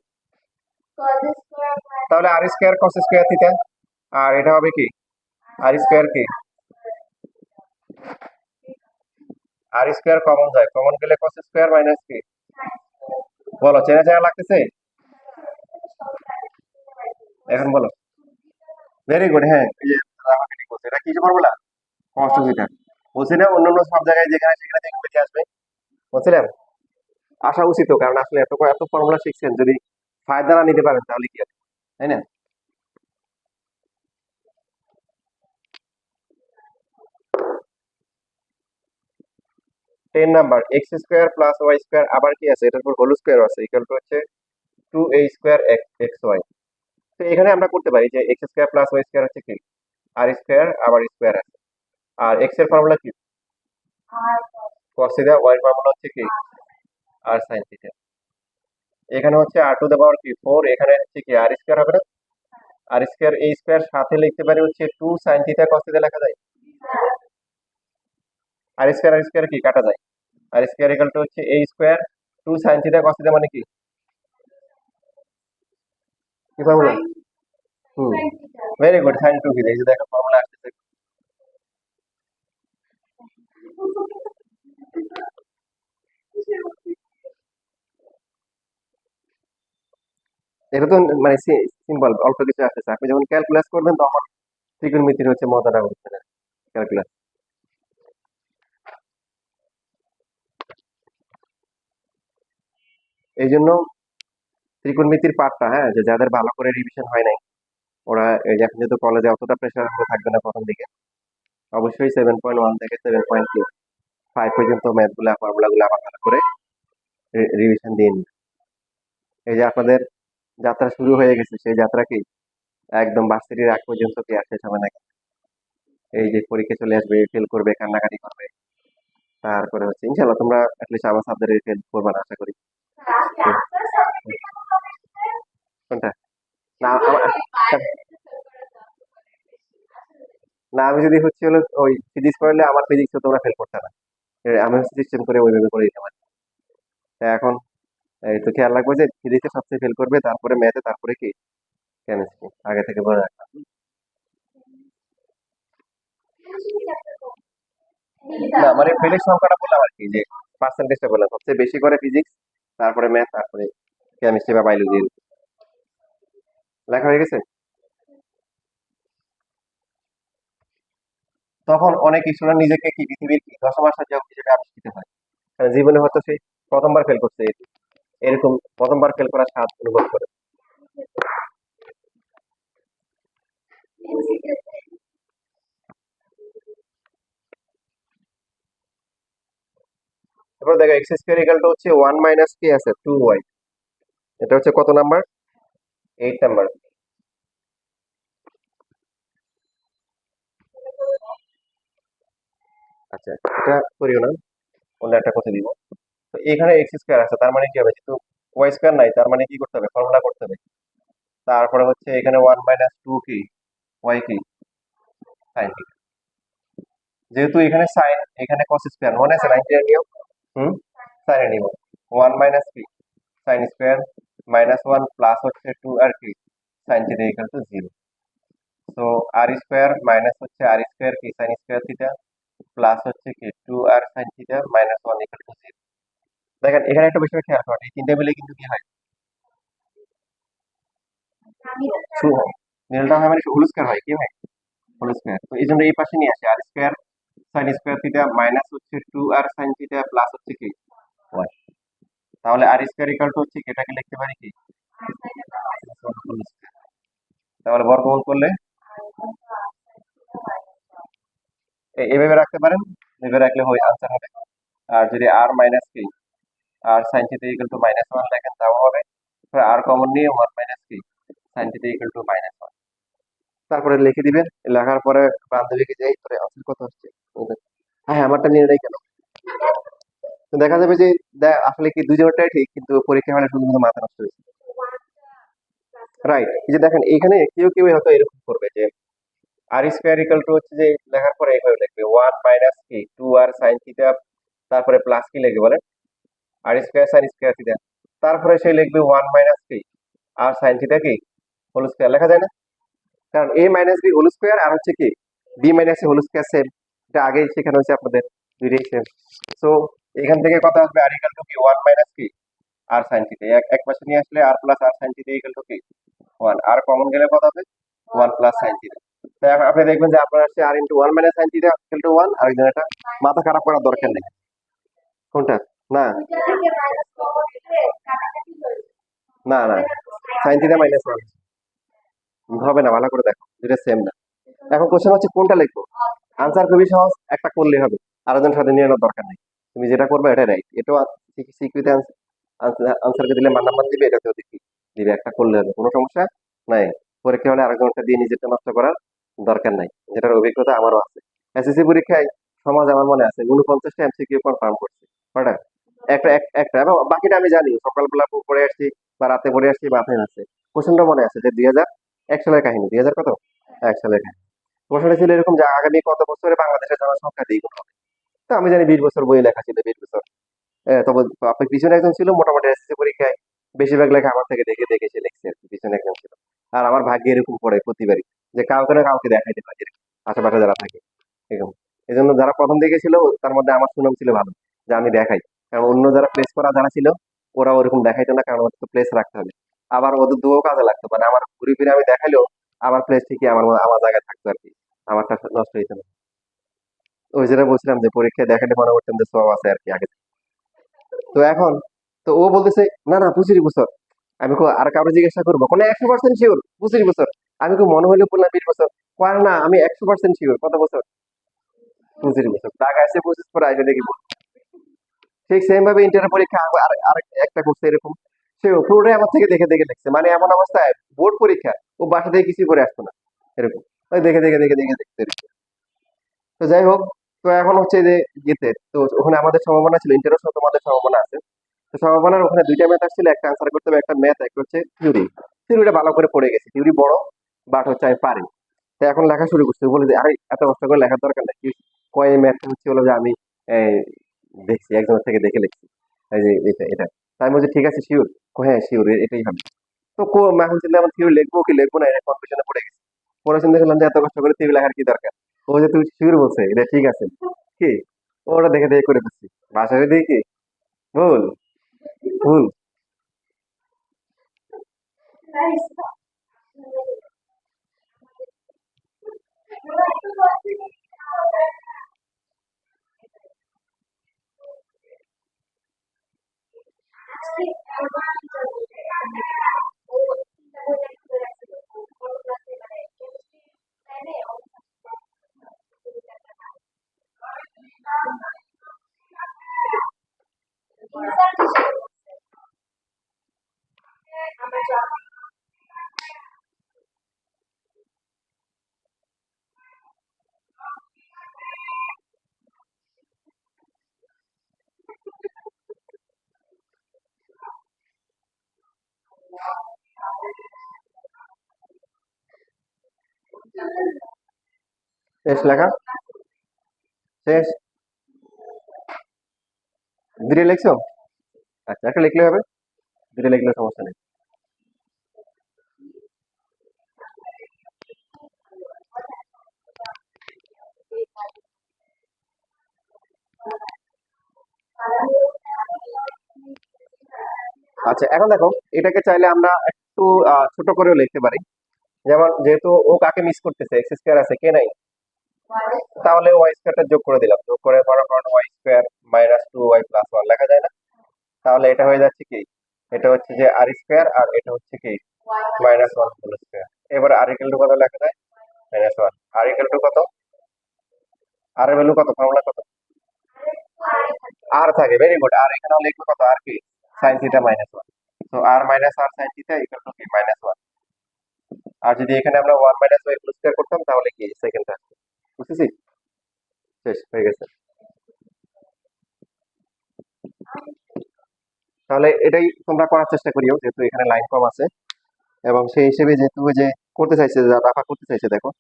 তাহলে r square cos square theta, আর এটা হবে কি আর স্কোয়ার কি আর স্কোয়ার কমন যায়, কমন গেলে কস স্কোয়ার মাইনাস কি। বলো চেনা চেনা লাগতেছে? এখন বলো। ভেরি গুড, হ্যাঁ এই যে আমাকে ঠিক বলছে, এটা কি ফর্মুলা? কষ্ট থিটা। বলছি না অন্যান্য সব জায়গায় যেখানে সেখানে দেখবে বেরিয়ে আসবে, বলছিলাম। আসা উচিত, কারণ আসলে এত এত ফর্মুলা শিখছেন, যদি ফায়দা না নিতে পারেন তাহলে কি হবে, তাই না? 10 number, x square plus y square, আবার কি আছে এটার উপর হোল স্কোয়ার আছে, ইকুয়াল টু হচ্ছে 2a² এক্স ওয়াই। তো এখানে আমরা করতে পারি যে x square plus y square হচ্ছে কি আর স্কোয়ার, আবার স্কোয়ার আছে, আর এক্স এর ফর্মুলা কি cos থিটা, ওয়াই এর ফর্মুলা হচ্ছে কি আর sin থিটা। এখানে হচ্ছে আর টু দ্য পাওয়ার কি 4, এখানে হচ্ছে কি আর স্কোয়ার হবে না, আর স্কোয়ার এই স্কোয়ার সাথে লিখতে পারি হচ্ছে 2 sin থিটা cos থিটা লেখা যায়। আর স্কোয়ার কি কাটা যায়, আর স্কোয়ার ইকুয়াল টু হচ্ছে a square 2 sin theta cos theta মানে কি কি ফর্মুলা? হুম, ভেরি গুড, sin 2 থিটা, এই যে দেখো ফর্মুলা আসছে। এটা তো মানে সিম্পল, অল্প কিছু আসতেছে, আপনি যখন ক্যালকুলাস করবেন তখন ত্রিকোণমিতির হচ্ছে মজাটা হচ্ছে না, ক্যালকুলাস। এই জন্য ত্রিকোণমিতির পার্টটা, হ্যাঁ, যে যাদের ভালো করে রিভিশন হয় নাই, ওরা এই যে এখন যেহেতু কলেজে অতটা প্রেশার থাকবে না প্রথম দিকে, অবশ্যই 7.1 থেকে 7.5 পর্যন্ত ম্যাথ গুলা ফর্মুলা গুলো আবার ভালো করে রিভিশন দিয়ে নিন। এই যে আপনাদের যাত্রা শুরু হয়ে গেছে, সেই যাত্রা কি একদম ভার্সিটির আগ পর্যন্ত কি আর শেষ হবে না? এই যে পরীক্ষা চলে আসবে, ফেল করবে, কান্নাকাটি করবে, তারপরে হচ্ছে ইনশাল্লাহ তোমরা অ্যাটলিস্ট আমার সাবজেক্টে ফেল করবে না আশা করি। হুম, কোনটা? না না, আমি যদি হচ্ছে হলো ওই ফিজিক্স পড়লে আমার ফিজিক্স তোমরা ফেল করতে না, আমি হচ্ছে সিস্টেম করে ওইভাবে করে দিতে পারি। তা এখন এই তো খেয়াল রাখবো যে ফিজিক্সে সবচেয়ে ফেল করবে, তারপরে ম্যাথে, তারপরে কি কেমিস্ট্রি, আগে থেকে বলে রাখবা। না মানে ফেলের সংখ্যাটা বললাম আর কি, যে পার্সেন্টেজটা বললাম, সবচেয়ে বেশি করে ফিজিক্স, তারপরে ম্যাথ, তারপরে কেমিস্ট্রি বা বায়োলজি। লেখা হয়ে গেছে? তখন অনেক স্টুডেন্ট নিজেকে কি পৃথিবীর কি দশম আশ্চর্য হিসেবে আবিষ্কৃত হয়, কারণ জীবনে হয়তো সে প্রথমবার ফেল করছে, এরকম প্রথমবার ফেল করার স্বাদ অনুভব করে। এবার দেখো এক্স স্কোয়ার ইকাল টু হচ্ছে 1 - কি আছে 2y, এটা হচ্ছে কত নাম্বার? 8 নাম্বার। আচ্ছা, এটা করিও না, অন্য একটা কথা দিব। তো এখানে এক্স স্কোয়ার আছে, তার মানে কি হবে, যেহেতু ওয়াই স্কোয়ার নাই, তার মানে কি করতে হবে, ফর্মুলা করতে হবে। তারপরে হচ্ছে এখানে 1 - 2 কি ওয়াই কি সাইন, যেহেতু এখানে সাইন, এখানে কস স্কোয়ার, মনে আছে 90 এর নিয়ম? হুম, সাইনে নিব। 1 - কি সাইন স্কোয়ার, -1 প্লাস হচ্ছে 2 আর কি সাইন থিটা ইকুয়াল টু 0। তো আর স্কোয়ার মাইনাস হচ্ছে আর স্কোয়ার কি সাইন স্কোয়ার থিটা, প্লাস হচ্ছে কি 2 আর সাইন থিটা, -1 ইকুয়াল টু 0। দেখেন এখানে একটা বিষয় খেয়াল করেন, এই তিনটা মিলে কিন্তু কি হয়, মিলটা হয় মানে হোল স্কোয়ার হয়, কি হয় হোল স্কোয়ার। তো এই জন্য এই পাশে নিয়ে আসে r square sine square theta, minus হচ্ছে 2 আর সাইন থিটা, প্লাস হচ্ছে কি ওয়াই। তাহলে আর স্কোয়ার ইকুয়াল টু হচ্ছে কি, এটাকে লিখতে পারি কি হোল স্কোয়ার। তাহলে বর্গমূল করলে এভাবে রাখতে পারেন, এভাবে রাখলে হয় আনসার হবে আর যদি আর মাইনাস কি r sine theta equal to minus one লেখেন তাও হবে। আর কমন নিয়ে ওয়ান মাইনাস কি sine theta equal to minus one, তারপরে লিখে দিবেন। লেখার পরে বান্ধবীকে যাই তোর আনসার কত হচ্ছে। হ্যাঁ হ্যাঁ, আমারটা নিয়ে নেই কেন। তো দেখা যাবে যে আসলে কি দুই জনটাই ঠিক, কিন্তু পরীক্ষা হলে শুধুমাত্র মাথা নষ্ট হয়েছে। রাইট, এই যে দেখেন এখানে কেউ কেউ হয়তো এরকম করবে যে আর স্কোয়ার ইকুয়াল টু হচ্ছে যে লেখার পরে এইভাবে লিখবে ওয়ান মাইনাস কি টু আর সাইন থিটা, তারপরে প্লাস কি লিখবে বলেন r square sine square theta, তারপরে সে লিখবে ওয়ান মাইনাস কি আর সাইন থিটা কি হোল স্কোয়ার, লেখা যায় না? কারণ a minus b whole square আর হচ্ছে কি b minus whole square same, এটা আগেই শেখানো হয়েছে আপনাদের, দুইটাই সেম। সো এখান থেকে কত আসবে আর ইকুয়াল টু কি ওয়ান মাইনাস কি আর সাইন থিটা, এক পাশে নিয়ে আসলে r plus r sine theta equal to কি ওয়ান, আর কমন গেলে কত হবে ওয়ান প্লাস সাইন থিটা। তো এখন আপনি দেখবেন যে আপনার আসছে r into one minus sine theta equal to one, আর একজন এটা মাথা খারাপ করার দরকার নেই। কোনটা? না না না, সাইন থিটা মাইনাস ওয়ান হবে না, ভালো করে দেখো দুটো সেম না। এখন কোশ্চেন হচ্ছে কোনটা লিখবো। আনসার খুবই সহজ, একটা করলে হবে, আরেকজন সাথে নিয়ে নেওয়ার দরকার নেই। তুমি যেটা করবে এটাই রাইট, এটাও সিকিউরিটি আনসারকে দিলে মান নাম্বার দিবে, এটাতেও দিবে, একটা করলে হবে, কোনো সমস্যা নাই। পরীক্ষা হলে আরেকজনটা দিয়ে নিজেরটা নষ্ট করার দরকার নাই, যেটার অভিজ্ঞতা আমারও আছে। এসএসসি পরীক্ষায় সমাজ আমার মনে আছে 49টা এমসিকিউ কনফার্ম করছে, কয়টা? একটা এবং বাকিটা আমি জানি, সকালবেলা পড়ে আসছি বা রাতে পড়ে আসছি, মাথায় আছে। কোশ্চেনটা মনে আছে যে 2001 সালের কাহিনী, 2000 কত 1 সালের কাহিনী। প্রশ্নটা ছিল এরকম যে আগামী কত বছরে বাংলাদেশের জনসংখ্যা দ্বিগুণ হবে। তো আমি জানি 20 বছর বই লেখা ছিল, 20 বছর। তবে আপনার পিছনে একজন ছিল মোটামুটি এসএসসি পরীক্ষায় বেশিরভাগ লেখা আমার থেকে দেখে দেখে সে লিখছে আর কি, পিছনে একজন ছিল। আর আমার ভাগ্যে এরকম পড়ে প্রতিবারই যে কাউকে না কাউকে দেখাইতে পারে এরকম, আশেপাশে যারা থাকে এরকম। এই জন্য যারা প্রথম দিকে ছিল তার মধ্যে আমার সুনাম ছিল ভালো, যে আমি দেখাই। কারণ অন্য যারা প্লেস করা যারা ছিল ওরা ওরকম দেখাইতো না, কারণ ওদের তো প্লেস রাখতে হবে। আবার ওদের দুও কাজে লাগতো, মানে আমার ঘুরে ফিরে আমি দেখাইলেও আমার প্লেস ঠিকই আমার জায়গায় থাকতো আর কি, আমারটা নষ্ট হইতো না। ওই যেটা বলছিলাম যে পরীক্ষায় দেখালে মনে করতাম যে সব আছে আর কি আগে। তো এখন তো ও বলতেছে না না 25 বছর। আমি আর কাউকে জিজ্ঞাসা করবো কোনো 100% শিওর 25 বছর? আমি মনে হইলে বললাম 20 বছর। কয় না আমি 100% শিওর, কত বছর? 25 বছর। টাকা আসছে 25 পরে আইসে দেখি ঠিক সেম ভাবে ইন্টারের পরীক্ষা আর আর একটা করছে এরকম, সে পুরোটাই আমার থেকে দেখে দেখে লিখছে, মানে এমন অবস্থায় বোর্ড পরীক্ষা ও বাসা থেকে কিছু করে আসতো না এরকম, ওই দেখে দেখে দেখে দেখে দেখতে। তো যাই হোক, তো এখন হচ্ছে যে ইয়েতে তো ওখানে আমাদের সম্ভাবনা ছিল, ইন্টারের সাথে তোমাদের সম্ভাবনা আছে। তো সম্ভাবনার ওখানে দুইটা ম্যাথ আসছিল, একটা আনসার করতে হবে, একটা ম্যাথ, একটা হচ্ছে থিওরি। থিওরিটা ভালো করে পড়ে গেছে, থিওরি বড় বাট হচ্ছে আমি পারি। তো এখন লেখা শুরু করছি, বলে যে আরে এত কষ্ট করে লেখার দরকার নাই, কি কয় ম্যাথটা হচ্ছে হলো যে আমি এই, দেখছি একজনের থেকে দেখে লিখছি, এই যে এটা এটা। তাই বলছি ঠিক আছে শিওর, হ্যাঁ শিওর এটাই হবে। তো এখন চিন্তা আমার থিওরি লিখবো কি লিখবো না, এটা কনফিউশনে পড়ে গেছে। পরে চিন্তা করলাম যে এত কষ্ট করে থিওরি লেখার কি দরকার, ও যে তুমি শিওর বলছে এটা ঠিক আছে কি, ওটা দেখে দেখে করে ফেলছি। ভাষাটা দিয়ে কি ভুল ভুল। শেষ লেখা শেষ, দুটো লিখছো? আচ্ছা একটা লিখলে হবে, দুটো লিখলে সমস্যা নেই। আচ্ছা এখন দেখো, এটাকে চাইলে আমরা একটু ছোট করেও লিখতে পারি। যেমন যেহেতু ও কাকে মিস করতেছে, এক্স স্কোয়ার আছে কে নাই, তাহলে ওয়াই স্কোয়ারটা যোগ করে দিলাম, যোগ করে মনে করেন y square minus two y plus one লেখা যায় না? তাহলে এটা হয়ে যাচ্ছে কি, এটা হচ্ছে যে আর স্কোয়ার আর এটা হচ্ছে কি মাইনাস ওয়ান হোল স্কোয়ার। এবার আর ইকুয়াল টু কত লেখা যায়? Minus one. আর ইকুয়াল টু কত? আর এর ভ্যালু কত, ফর্মুলা কত? আর থাকে, ভেরি গুড। আর এখানে লিখবো কত, আর কি সাইন থিটা মাইনাস ওয়ান। তো r minus r sine theta equal to কি মাইনাস ওয়ান। আর যদি এখানে আমরা one minus y whole square করতাম তাহলে কি সেকেন্ড আসতো। বুঝতেছি, শেষ হয়ে গেছে। তাহলে এটাই তোমরা করার চেষ্টা করিও, যেহেতু এখানে লাইন কম আছে এবং সেই হিসেবে যেহেতু ওই যে করতে চাইছে, যা রাফা করতে চাইছে দেখো,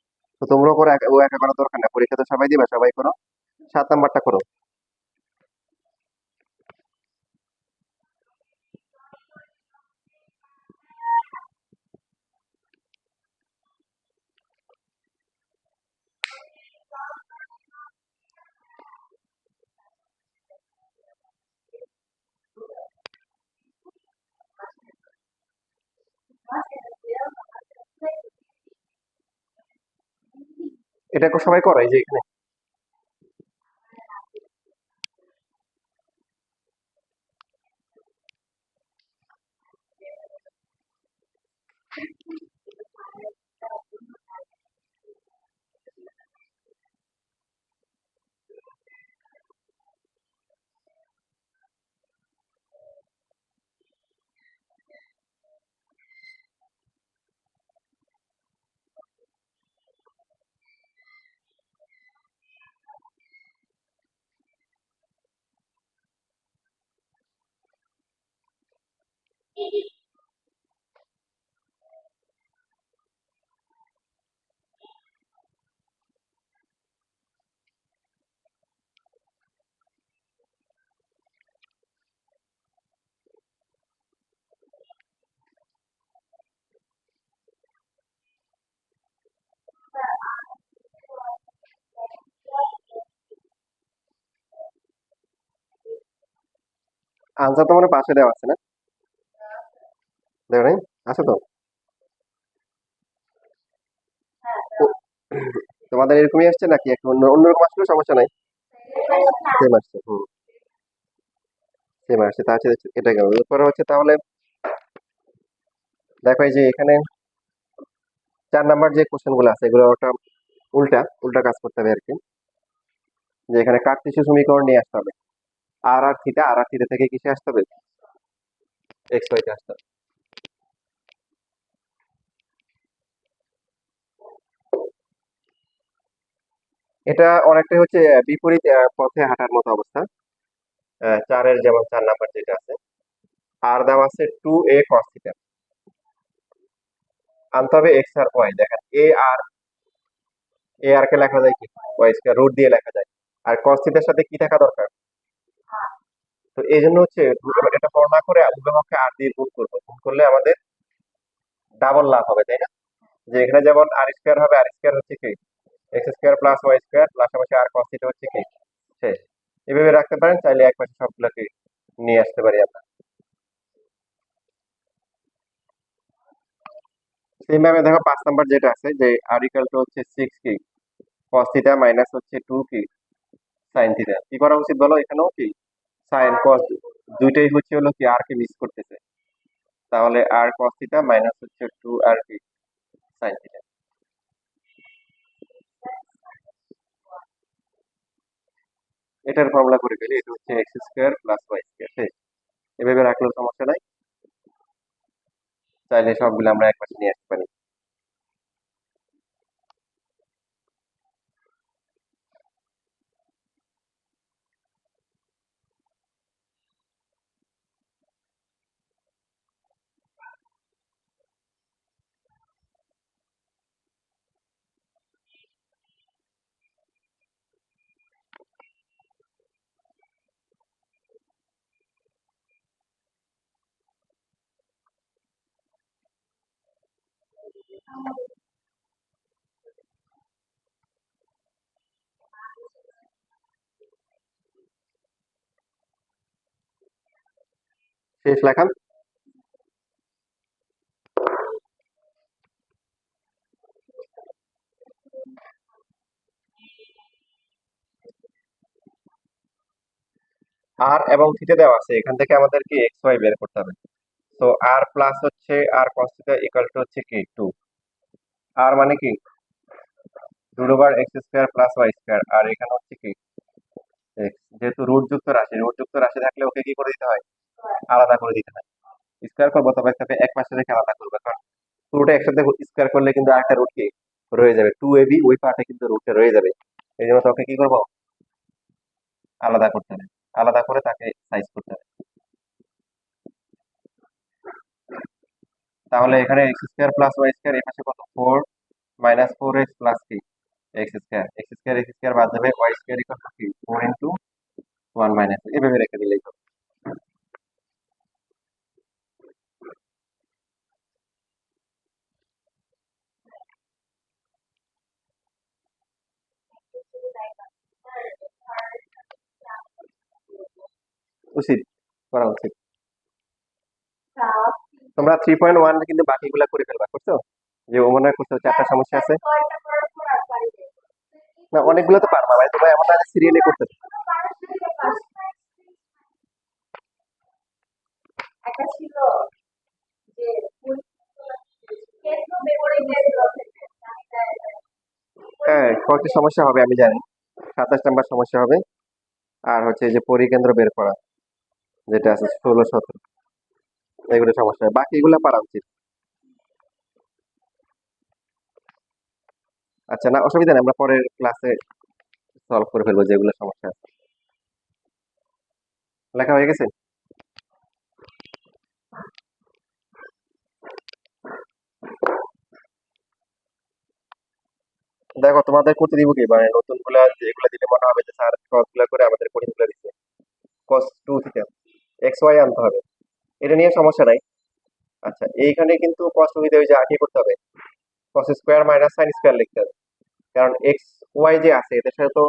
তো তোমরাও করো, ও একা করার দরকার না, পরীক্ষা তো সবাই দিবা, সবাই করো, 7 নাম্বারটা করো। এটা সবাই করো, এই যে এখানে। আনসার তো মানে পাশে দেওয়া আছে না, দেওয়া নাই, আছে তো। ও- তোমাদের এরকমই আসছে নাকি একটু অন্যরকম আসলে সমস্যা নাই? সেম আসছে, হুম, সেম আসছে, তা হচ্ছে এটা গেল। এরপরে হচ্ছে তাহলে দেখো, এই যে এখানে 4 নাম্বার যে কোশ্চেন গুলো আছে, এগুলো ওটা উল্টা উল্টা কাজ করতে হবে আর কি। যে এখানে কার্টেসীয় সমীকরণ নিয়ে আসতে হবে। আর আর থিটা থেকে কিসে আসতে হবে, এক্স ওয়াই তে আসতে হবে। এটা অনেকটাই হচ্ছে বিপরীত পথে হাঁটার মতো অবস্থা। চারের যেমন 4 নাম্বার যেটা আছে, আর দাম আছে 2a cos থিটা, আনতে হবে এক্স আর ওয়াই। দেখেন এ আর কে লেখা যায় কি, ওয়াই স্কয়ার রুট দিয়ে লেখা যায়। আর cos থিটার সাথে কি থাকা দরকার, তো এই জন্য হচ্ছে এটা পড়া না করে উভয়পক্ষে আর দিয়ে গুণ করবো, গুণ করলে আমাদের ডাবল লাভ হবে, তাই না? যে এখানে যেমন আর স্কয়ার হবে, আর স্কয়ার হচ্ছে কি x square plus y square plus পাশাপাশি আর cos থিটা হচ্ছে কি শেষ। এভাবে রাখতে পারেন, চাইলে এক পাশে সবগুলোকে নিয়ে আসতে পারি আমরা। সেম ভাবে দেখো 5 নাম্বার যেটা আছে, যে আর ইকুয়াল টু হচ্ছে 6 কি cos থিটা মাইনাস হচ্ছে 2 কি sin থিটা। কি করা উচিত বলো, এখানেও কি sin cos দুইটাই হচ্ছে হলো কি আর কে মিস করতেছে, তাহলে আর cos থিটা মাইনাস হচ্ছে 2 আর কি sin থিটা। এটার ফর্মুলা করে ফেলি, এটা হচ্ছে x square plus y square. এভাবে রাখলেও সমস্যা নাই, চাইলে সবগুলো আমরা এক পাশে নিয়ে আসতে পারি। শেষ লেখা। আর এবং থিটা দেওয়া আছে, এখান থেকে আমাদের কি এক্স ওয়াই বের করতে হবে। তো আর প্লাস হচ্ছে r cos theta equal to হচ্ছে কি 2। আর মানে কি root over x square plus y square, আর এখানে হচ্ছে কি এক্স যেহেতু রুট যুক্ত রাশি থাকলে ওকে কি করে দিতে হয়, আলাদা করে দিতে হয়। স্কোয়ার করবো তবে তাকে এক পাশে রেখে আলাদা করবো, কারণ পুরোটা একসাথে স্কোয়ার করলে কিন্তু আরেকটা রুট কি রয়ে যাবে, 2ab ওই পার্টে কিন্তু রুটে রয়ে যাবে। এই জন্য তোকে কি করবো, আলাদা করতে হবে, আলাদা করে তাকে সাইজ করতে হবে। তাহলে এখানে x square plus y square এই পাশে কত, 4 - 4x প্লাস কি এক্স স্কোয়ার বাদ দেবে, ওয়াই স্কোয়ার ইকুয়াল টু কি 4 × 1 - এভাবে রেখে দিলেই হবে। উচিত, করা উচিত। তোমরা 3.1 কিন্তু বাকিগুলা করে ফেলবা, করছো? যে ও মনে হয় করছো, 4টা সমস্যা আছে না, অনেকগুলো তো পারবা ভাই, তোমরা এমন না সিরিয়ালে করতে পারো। হ্যাঁ, কয়েকটি সমস্যা হবে আমি জানি, 27 নাম্বার সমস্যা হবে। আর হচ্ছে যে পরিকেন্দ্র বের করা যেটা আছে 16, 17, এগুলো সমস্যা হবে, বাকি এগুলো পারা উচিত। আচ্ছা, না অসুবিধা নেই, আমরা পরের ক্লাসে সলভ করে ফেলবো যেগুলো সমস্যা আছে। লেখা হয়ে গেছে? দেখো তোমাদের করতে দিব কি, মানে নতুন গুলা যেগুলো দিলে মনে হবে যে স্যার ক্রস গুলা করে আমাদের কঠিন গুলা দিচ্ছে, cos 2 থিটা এক্স ওয়াই আনতে হবে, এটা নিয়ে সমস্যা নাই। আচ্ছা, এইখানে কিন্তু cos 2 থিটা ওই যে আগে করতে হবে, cos square minus sine square লিখতে হবে, কারণ এক্স ওয়াই যে আছে এদের সাথে তো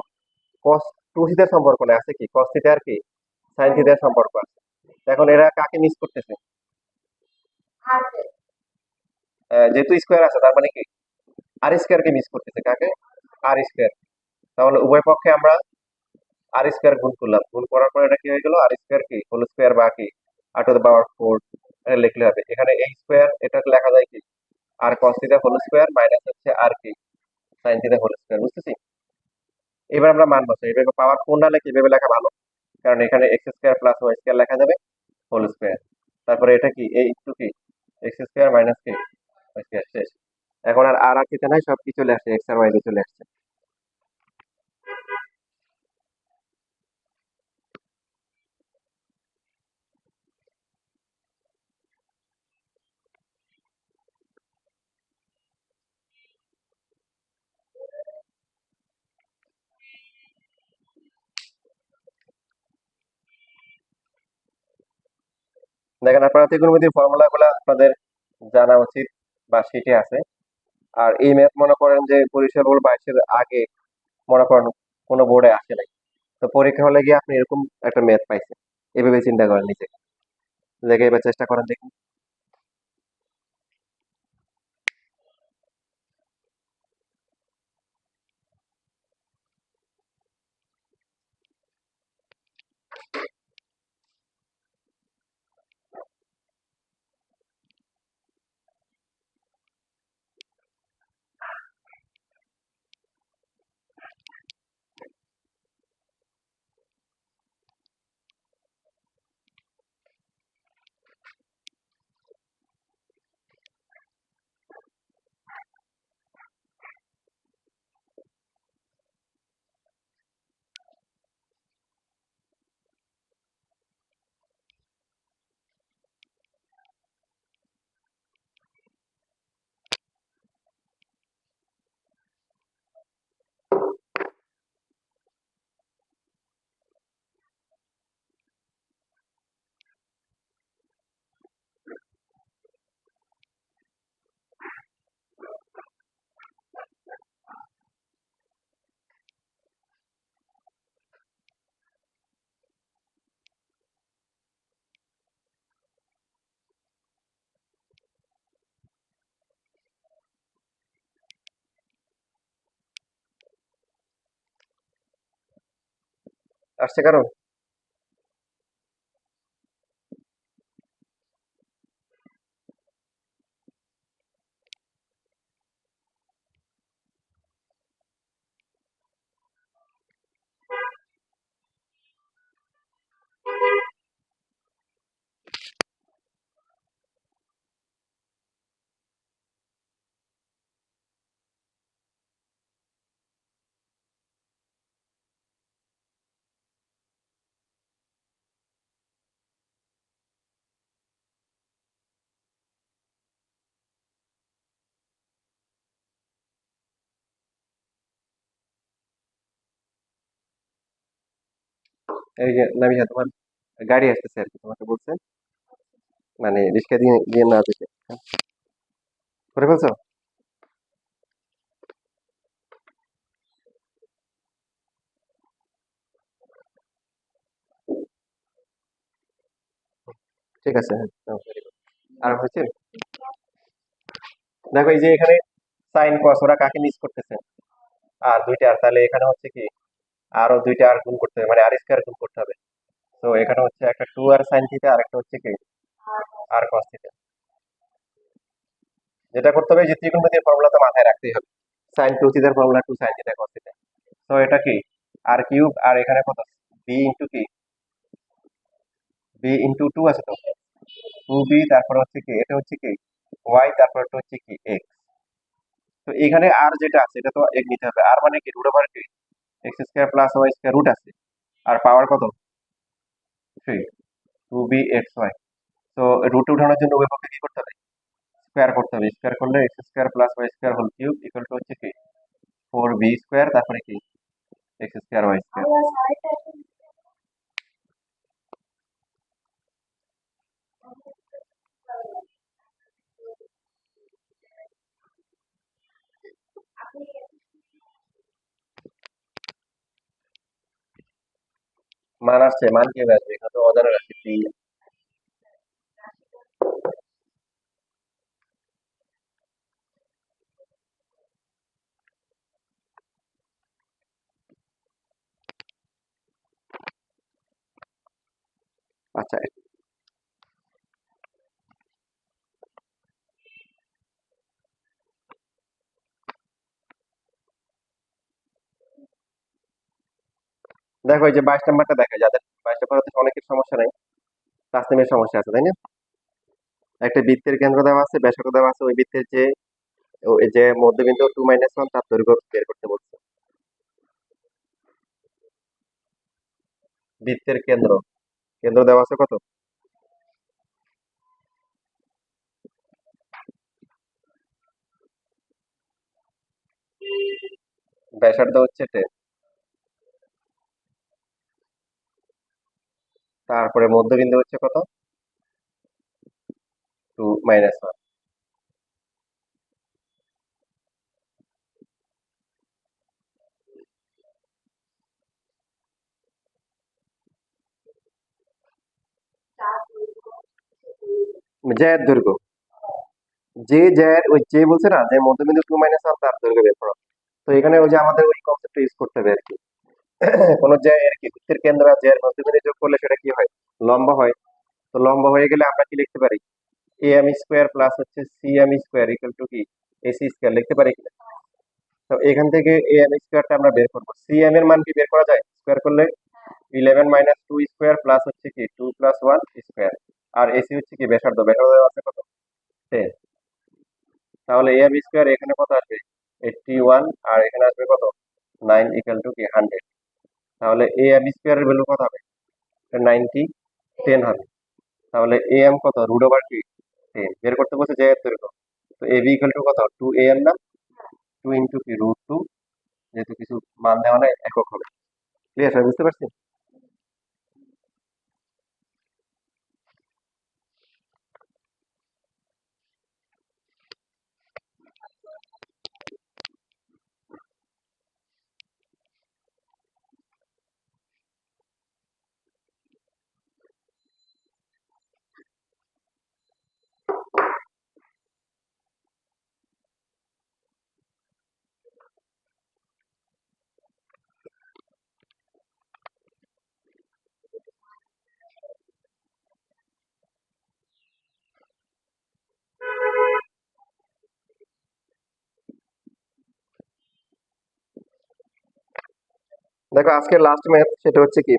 cos 2 থিটার সম্পর্ক না, আছে কি cos থিটা আর কি সাইন থিটার সম্পর্ক আছে। এখন এরা কাকে মিস করতেছে, যেহেতু স্কোয়ার আছে তার মানে কি আর স্কোয়ার কে মিস করতেছে, কাকে, আর স্কোয়ার। তাহলে উভয় পক্ষে আমরা আর স্কোয়ার গুণ করলাম, গুণ করার পর এটা কি হয়ে গেল, আর স্কোয়ার কি হোল স্কোয়ার বা কি r⁴ লিখলে হবে। এখানে এই স্কোয়ার এটা লেখা যায় কি r cos theta whole square minus হচ্ছে আর কি সাইন থিটা হোল স্কোয়ার, বুঝতেছি? এবার আমরা মান বসাই, এভাবে পাওয়ার কোন না লেখে এভাবে লেখা ভালো, কারণ এখানে x square plus y square লেখা যাবে হোল স্কোয়ার, তারপরে এটা কি এই একটু কি এক্স স্কোয়ার মাইনাস কি ওয়াই স্কোয়ার, শেষ। এখন আর আর আর কিছু নাই, সব কি চলে আসছে, এক্স আর ওয়াই চলে আসছে। দেখেন আপনারা ত্রিকোণমিতির ফর্মুলা গুলা আপনাদের জানা উচিত বা শিটে আছে। আর এই ম্যাথ মনে করেন যে বরিশাল বোর্ড 22-এর আগে মনে করেন কোনো বোর্ডে আসে নাই, তো পরীক্ষা হলে গিয়ে আপনি এরকম একটা ম্যাথ পাইছেন, এভাবে চিন্তা করেন নিজেকে, দেখে এবার চেষ্টা করেন দেখুন। আসছে কারণ এই যে নামিহা তোমার গাড়ি আসতেছে আর কি, তোমাকে বলছে মানে রিক্সা দিয়ে দিয়ে না যেতে। হ্যাঁ, করে ফেলছো? ঠিক আছে, হ্যাঁ, নাও, very good। আর হচ্ছে দেখো এই যে এখানে সাইন কস ওরা কাকে মিস করতেছে, আর দুইটা আর, তাহলে এখানে হচ্ছে কি আরো দুইটা আর গুণ করতে হবে, মানে আর স্কয়ার গুণ করতে হবে। তো এখানে হচ্ছে একটা 2 আর সাইন থিটা আর একটা হচ্ছে কি আর কস থিটা। যেটা করতে হবে যে ত্রিকোণমিতির ফর্মুলা তো মাথায় রাখতেই হবে, সাইন 2 থিটার formula 2 sine theta cos theta. তো এটা কি আর কিউব, আর এখানে কত বি ইনটু কি বি ইনটু 2 আছে তো, 2b, তারপর হচ্ছে কি এটা হচ্ছে কি ওয়াই, তারপর এটা হচ্ছে কি এক্স। তো এখানে আর যেটা আছে এটা তো এক নিতে হবে, আর মানে কি রুট ওভার কি x square plus y square, root আছে আর পাওয়ার কত 3, 2bxy। তো রুট উঠানোর জন্য উভয় পক্ষে কি করতে হবে স্কয়ার করতে হবে, স্কয়ার করলে x square plus y square whole cube equal to হচ্ছে কি 4b স্কয়ার, তারপরে কি এক্স স্কয়ার ওয়াই স্কয়ার। মান আসছে, মান কি আসবে, এখানে তো অজানা রাশি পি। আচ্ছা, দেখো এই যে 22 নাম্বারটা দেখো, যাদের 22 নাম্বার হচ্ছে অনেকের সমস্যা নাই, তাসনিমের সমস্যা আছে তাই না। একটা বৃত্তের কেন্দ্র দেওয়া আছে, ব্যাসার্ধ দেওয়া আছে, ওই বৃত্তের যে ওই যে মধ্যবিন্দু 2 - 1 তার দৈর্ঘ্য বের করতে বলছে। বৃত্তের কেন্দ্র, কেন্দ্র দেওয়া আছে কত, ব্যাসার্ধ হচ্ছে 10, তারপরে মধ্যবিন্দু হচ্ছে কত 2 - 1। জ্যায়ের দৈর্ঘ্য, যে জ্যায়ের ওই যে বলছে না যে মধ্যবিন্দু 2 - 1 তার দৈর্ঘ্য বের করো। তো এখানে ওই যে আমাদের ওই কনসেপ্ট ইউজ করতে হবে আর কি। কোন জ্যায়ের কি বৃত্তের কেন্দ্র আর জ্যায়ের মধ্যবিন্দু যোগ করলে সেটা কি হয় লম্ব হয়। তো লম্ব হয়ে গেলে আমরা কি লিখতে পারি এ এম স্কোয়ার প্লাস হচ্ছে c m square equal to কি এসি স্কোয়ার লিখতে পারি কিনা। তো এখান থেকে এ এম স্কোয়ারটা আমরা বের করবো, সি এম এর মান কি বের করা যায় স্কোয়ার করলে 11 - 2 স্কোয়ার প্লাস হচ্ছে কি 2 + 1 স্কোয়ার, আর এসি হচ্ছে কি ব্যাসার্ধ, ব্যাসার্ধ দেওয়া আছে কত 10। তাহলে এ এম স্কোয়ার এখানে কত আসবে 81, আর এখানে আসবে কত 9 ইকুয়াল টু কি 100। তাহলে এ এম স্কোয়ার এর ভ্যালু কত হবে 90, 10 হবে। তাহলে এ এম কত রুট ওভার কি 10 বের করতে বলছে যে এর দৈর্ঘ্য। তো এ বি ইকুয়াল টু কত 2 এ এম না, 2 ইন্টু কি √2, যেহেতু কিছু মান দেওয়া নাই একক হবে। ক্লিয়ার স্যার, বুঝতে পারছি। দেখো আজকের লাস্ট ম্যাথ সেটা হচ্ছে কি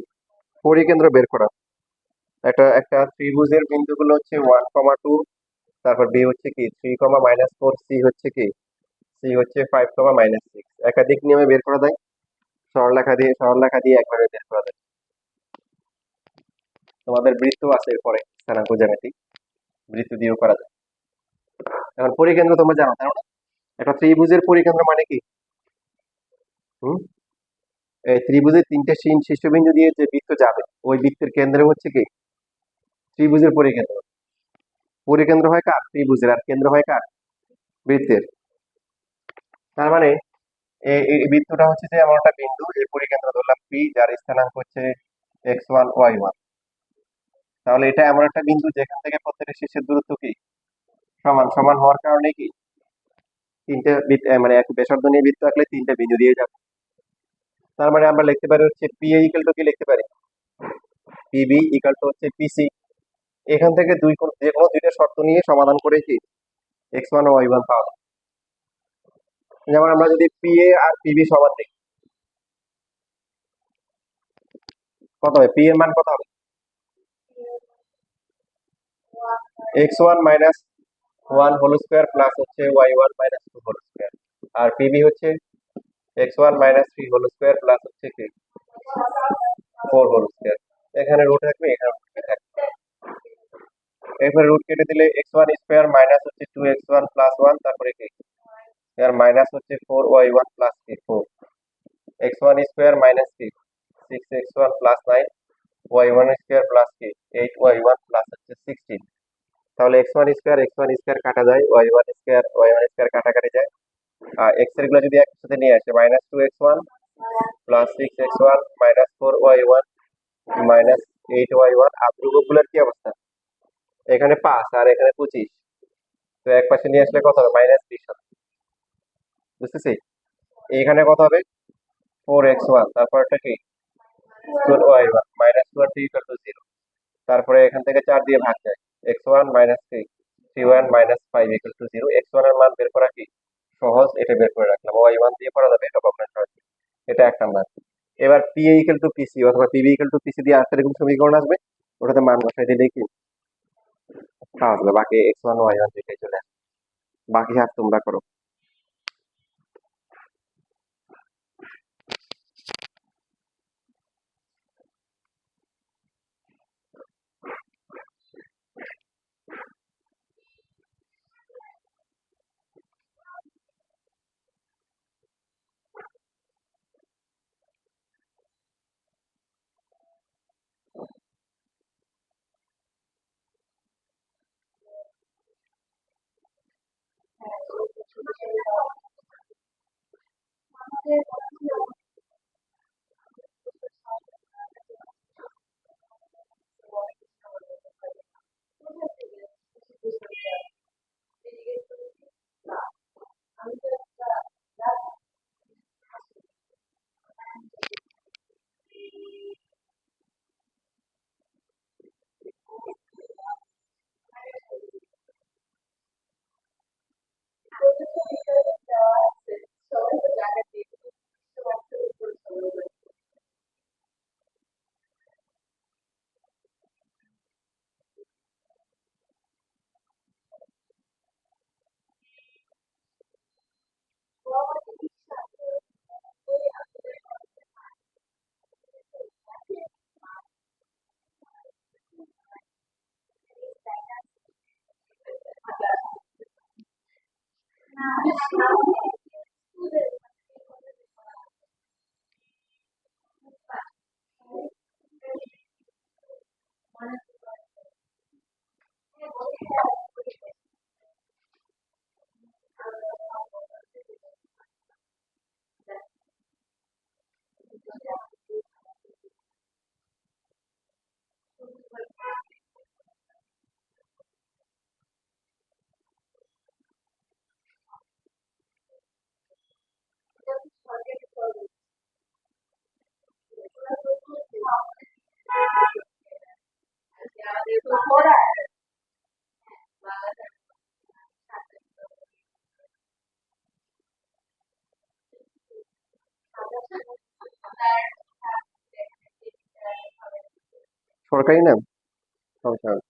পরিকেন্দ্র বের করা। একটা একটা ত্রিভুজের বিন্দুগুলো হচ্ছে 1, 2, তারপর বি হচ্ছে কি 3, -4, সি হচ্ছে কি সি হচ্ছে 5, -6। একাধিক নিয়মে বের করা যায়, সরলরেখা দিয়ে একভাবে বের করা যায়। তোমাদের বৃত্ত আছে এরপরে স্থানাঙ্ক জ্যামিতি, বৃত্ত দিয়েও করা যায়। এখন পরিকেন্দ্র তোমরা জানো তাই না, একটা ত্রিভুজের পরিকেন্দ্র মানে কি হুম এই ত্রিভুজের তিনটে শীর্ষবিন্দু দিয়ে যে বৃত্ত যাবে ওই বৃত্তের কেন্দ্র হচ্ছে কি ত্রিভুজের পরিকেন্দ্র। পরিকেন্দ্র হয় কার? ত্রিভুজের। আর কেন্দ্র হয় কার? বৃত্তের। তার মানে এই বৃত্তটা হচ্ছে যে এমন একটা বিন্দু, এই পরিকেন্দ্র ধরলাম পি, যার স্থানাঙ্ক হচ্ছে x1 y1। তাহলে এটা এমন একটা বিন্দু যেখান থেকে প্রত্যেকটা শীর্ষের দূরত্ব কি সমান। সমান হওয়ার কারণে কি তিনটে মানে এক ব্যাসার্ধ নিয়ে বৃত্ত আঁকলে তিনটে বিন্দু দিয়ে যাবে। তার মানে আমরা লিখতে পারি হচ্ছে পি ইকুয়াল টু কি লিখতে পারি? পিবি ইকুয়াল টু হচ্ছে পিসি। এখান থেকে যে কোনো দুইটা শর্ত নিয়ে সমাধান করে কি x1 ও y1 পাওয়া যায়। যেমন আমরা যদি পিএ আর পিবি সমান দিই, কত হবে? পি এর মান কত হবে? x1 - 1 হোল স্কোয়ার প্লাস হচ্ছে y1 - 2 হোল স্কোয়ার। আর পিবি হচ্ছে x1 - 3 হোল স্কোয়ার প্লাস হচ্ছে কি 4 হোল স্কোয়ার। এখানে রুট থাকবে, এখানে root থাকবে। এরপরে রুট কেটে দিলে x1 স্কোয়ার মাইনাস হচ্ছে 2x1 প্লাস 1, তারপরে কি এর মাইনাস হচ্ছে 4y1 প্লাস কি 4। x1 স্কোয়ার মাইনাস কি 6x1 plus 9, y1 square plus কি 8y1 প্লাস হচ্ছে 16। তাহলে x1 স্কোয়ার কাটা যায়, y1 স্কোয়ার কাটাকাটি যায়। আর x এর গুলো যদি একসাথে নিয়ে আসে, minus 2x1 plus 6x1 minus 4y1 minus 8y1। আর ধ্রুবকগুলোর কি অবস্থা? এখানে 5 আর এখানে 25, তো এক পাশে নিয়ে আসলে কত হবে? -20 হবে। বুঝতেছি? এখানে কত হবে? 4x1, তারপরটা কি 4y1 minus 2 R 3 equal to 0। তারপরে এখান থেকে 4 দিয়ে ভাগ যায়, x1 minus 3 3y1 minus 5 equal to 0। x1 এর মান বের করা কি সহজ, এটা বের করে রাখলাম। y1 দিয়ে করা যাবে, এটা কখনো সহজ। এটা এক নাম্বার। এবার পি ইকুয়াল টু পিসি অথবা পিবি ইকুয়াল টু পিসি দিয়ে আরেকটা এরকম সমীকরণ আসবে, ওটাতে মান বসাই দিলেই কি পাওয়া যাবে। বাকি x1 y1 দুইটাই চলে আসবে। বাকি হাফ তোমরা করো। সরকারি নাম সমস্যা হবে।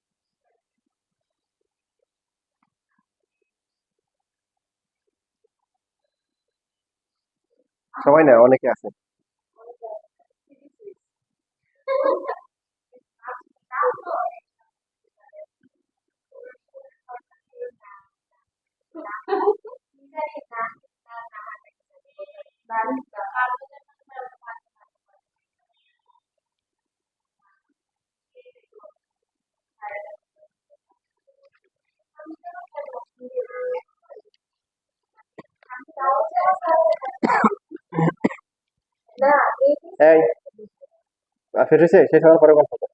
সবাই না, অনেকে আছে। এই শেষ হয়েছে, শেষ হওয়ার পরে গল্প করো।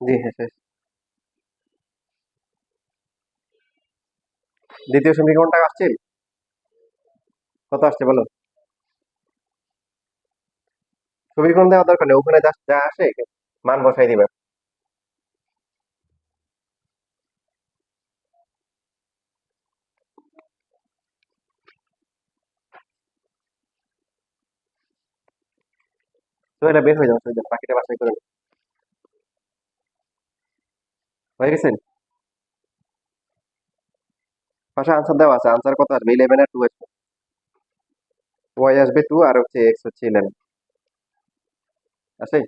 জি হ্যাঁ শেষ। দ্বিতীয় সমীকরণটা আসছে, কত আসছে বলো? সমীকরণ দেওয়ার দরকার নেই, ওখানে যা যা আসে মান বসাই দিবে। তো এটা বের হয়ে যাবে, বাকিটা বাসাই করে নিও। হয়ে গেছে? পাশে আনসার দেওয়া আছে, আনসার কত আসবে? 11 আর 2 আসবে। ওয়াই আসবে 2 আর হচ্ছে এক্স হচ্ছে 11 আসে।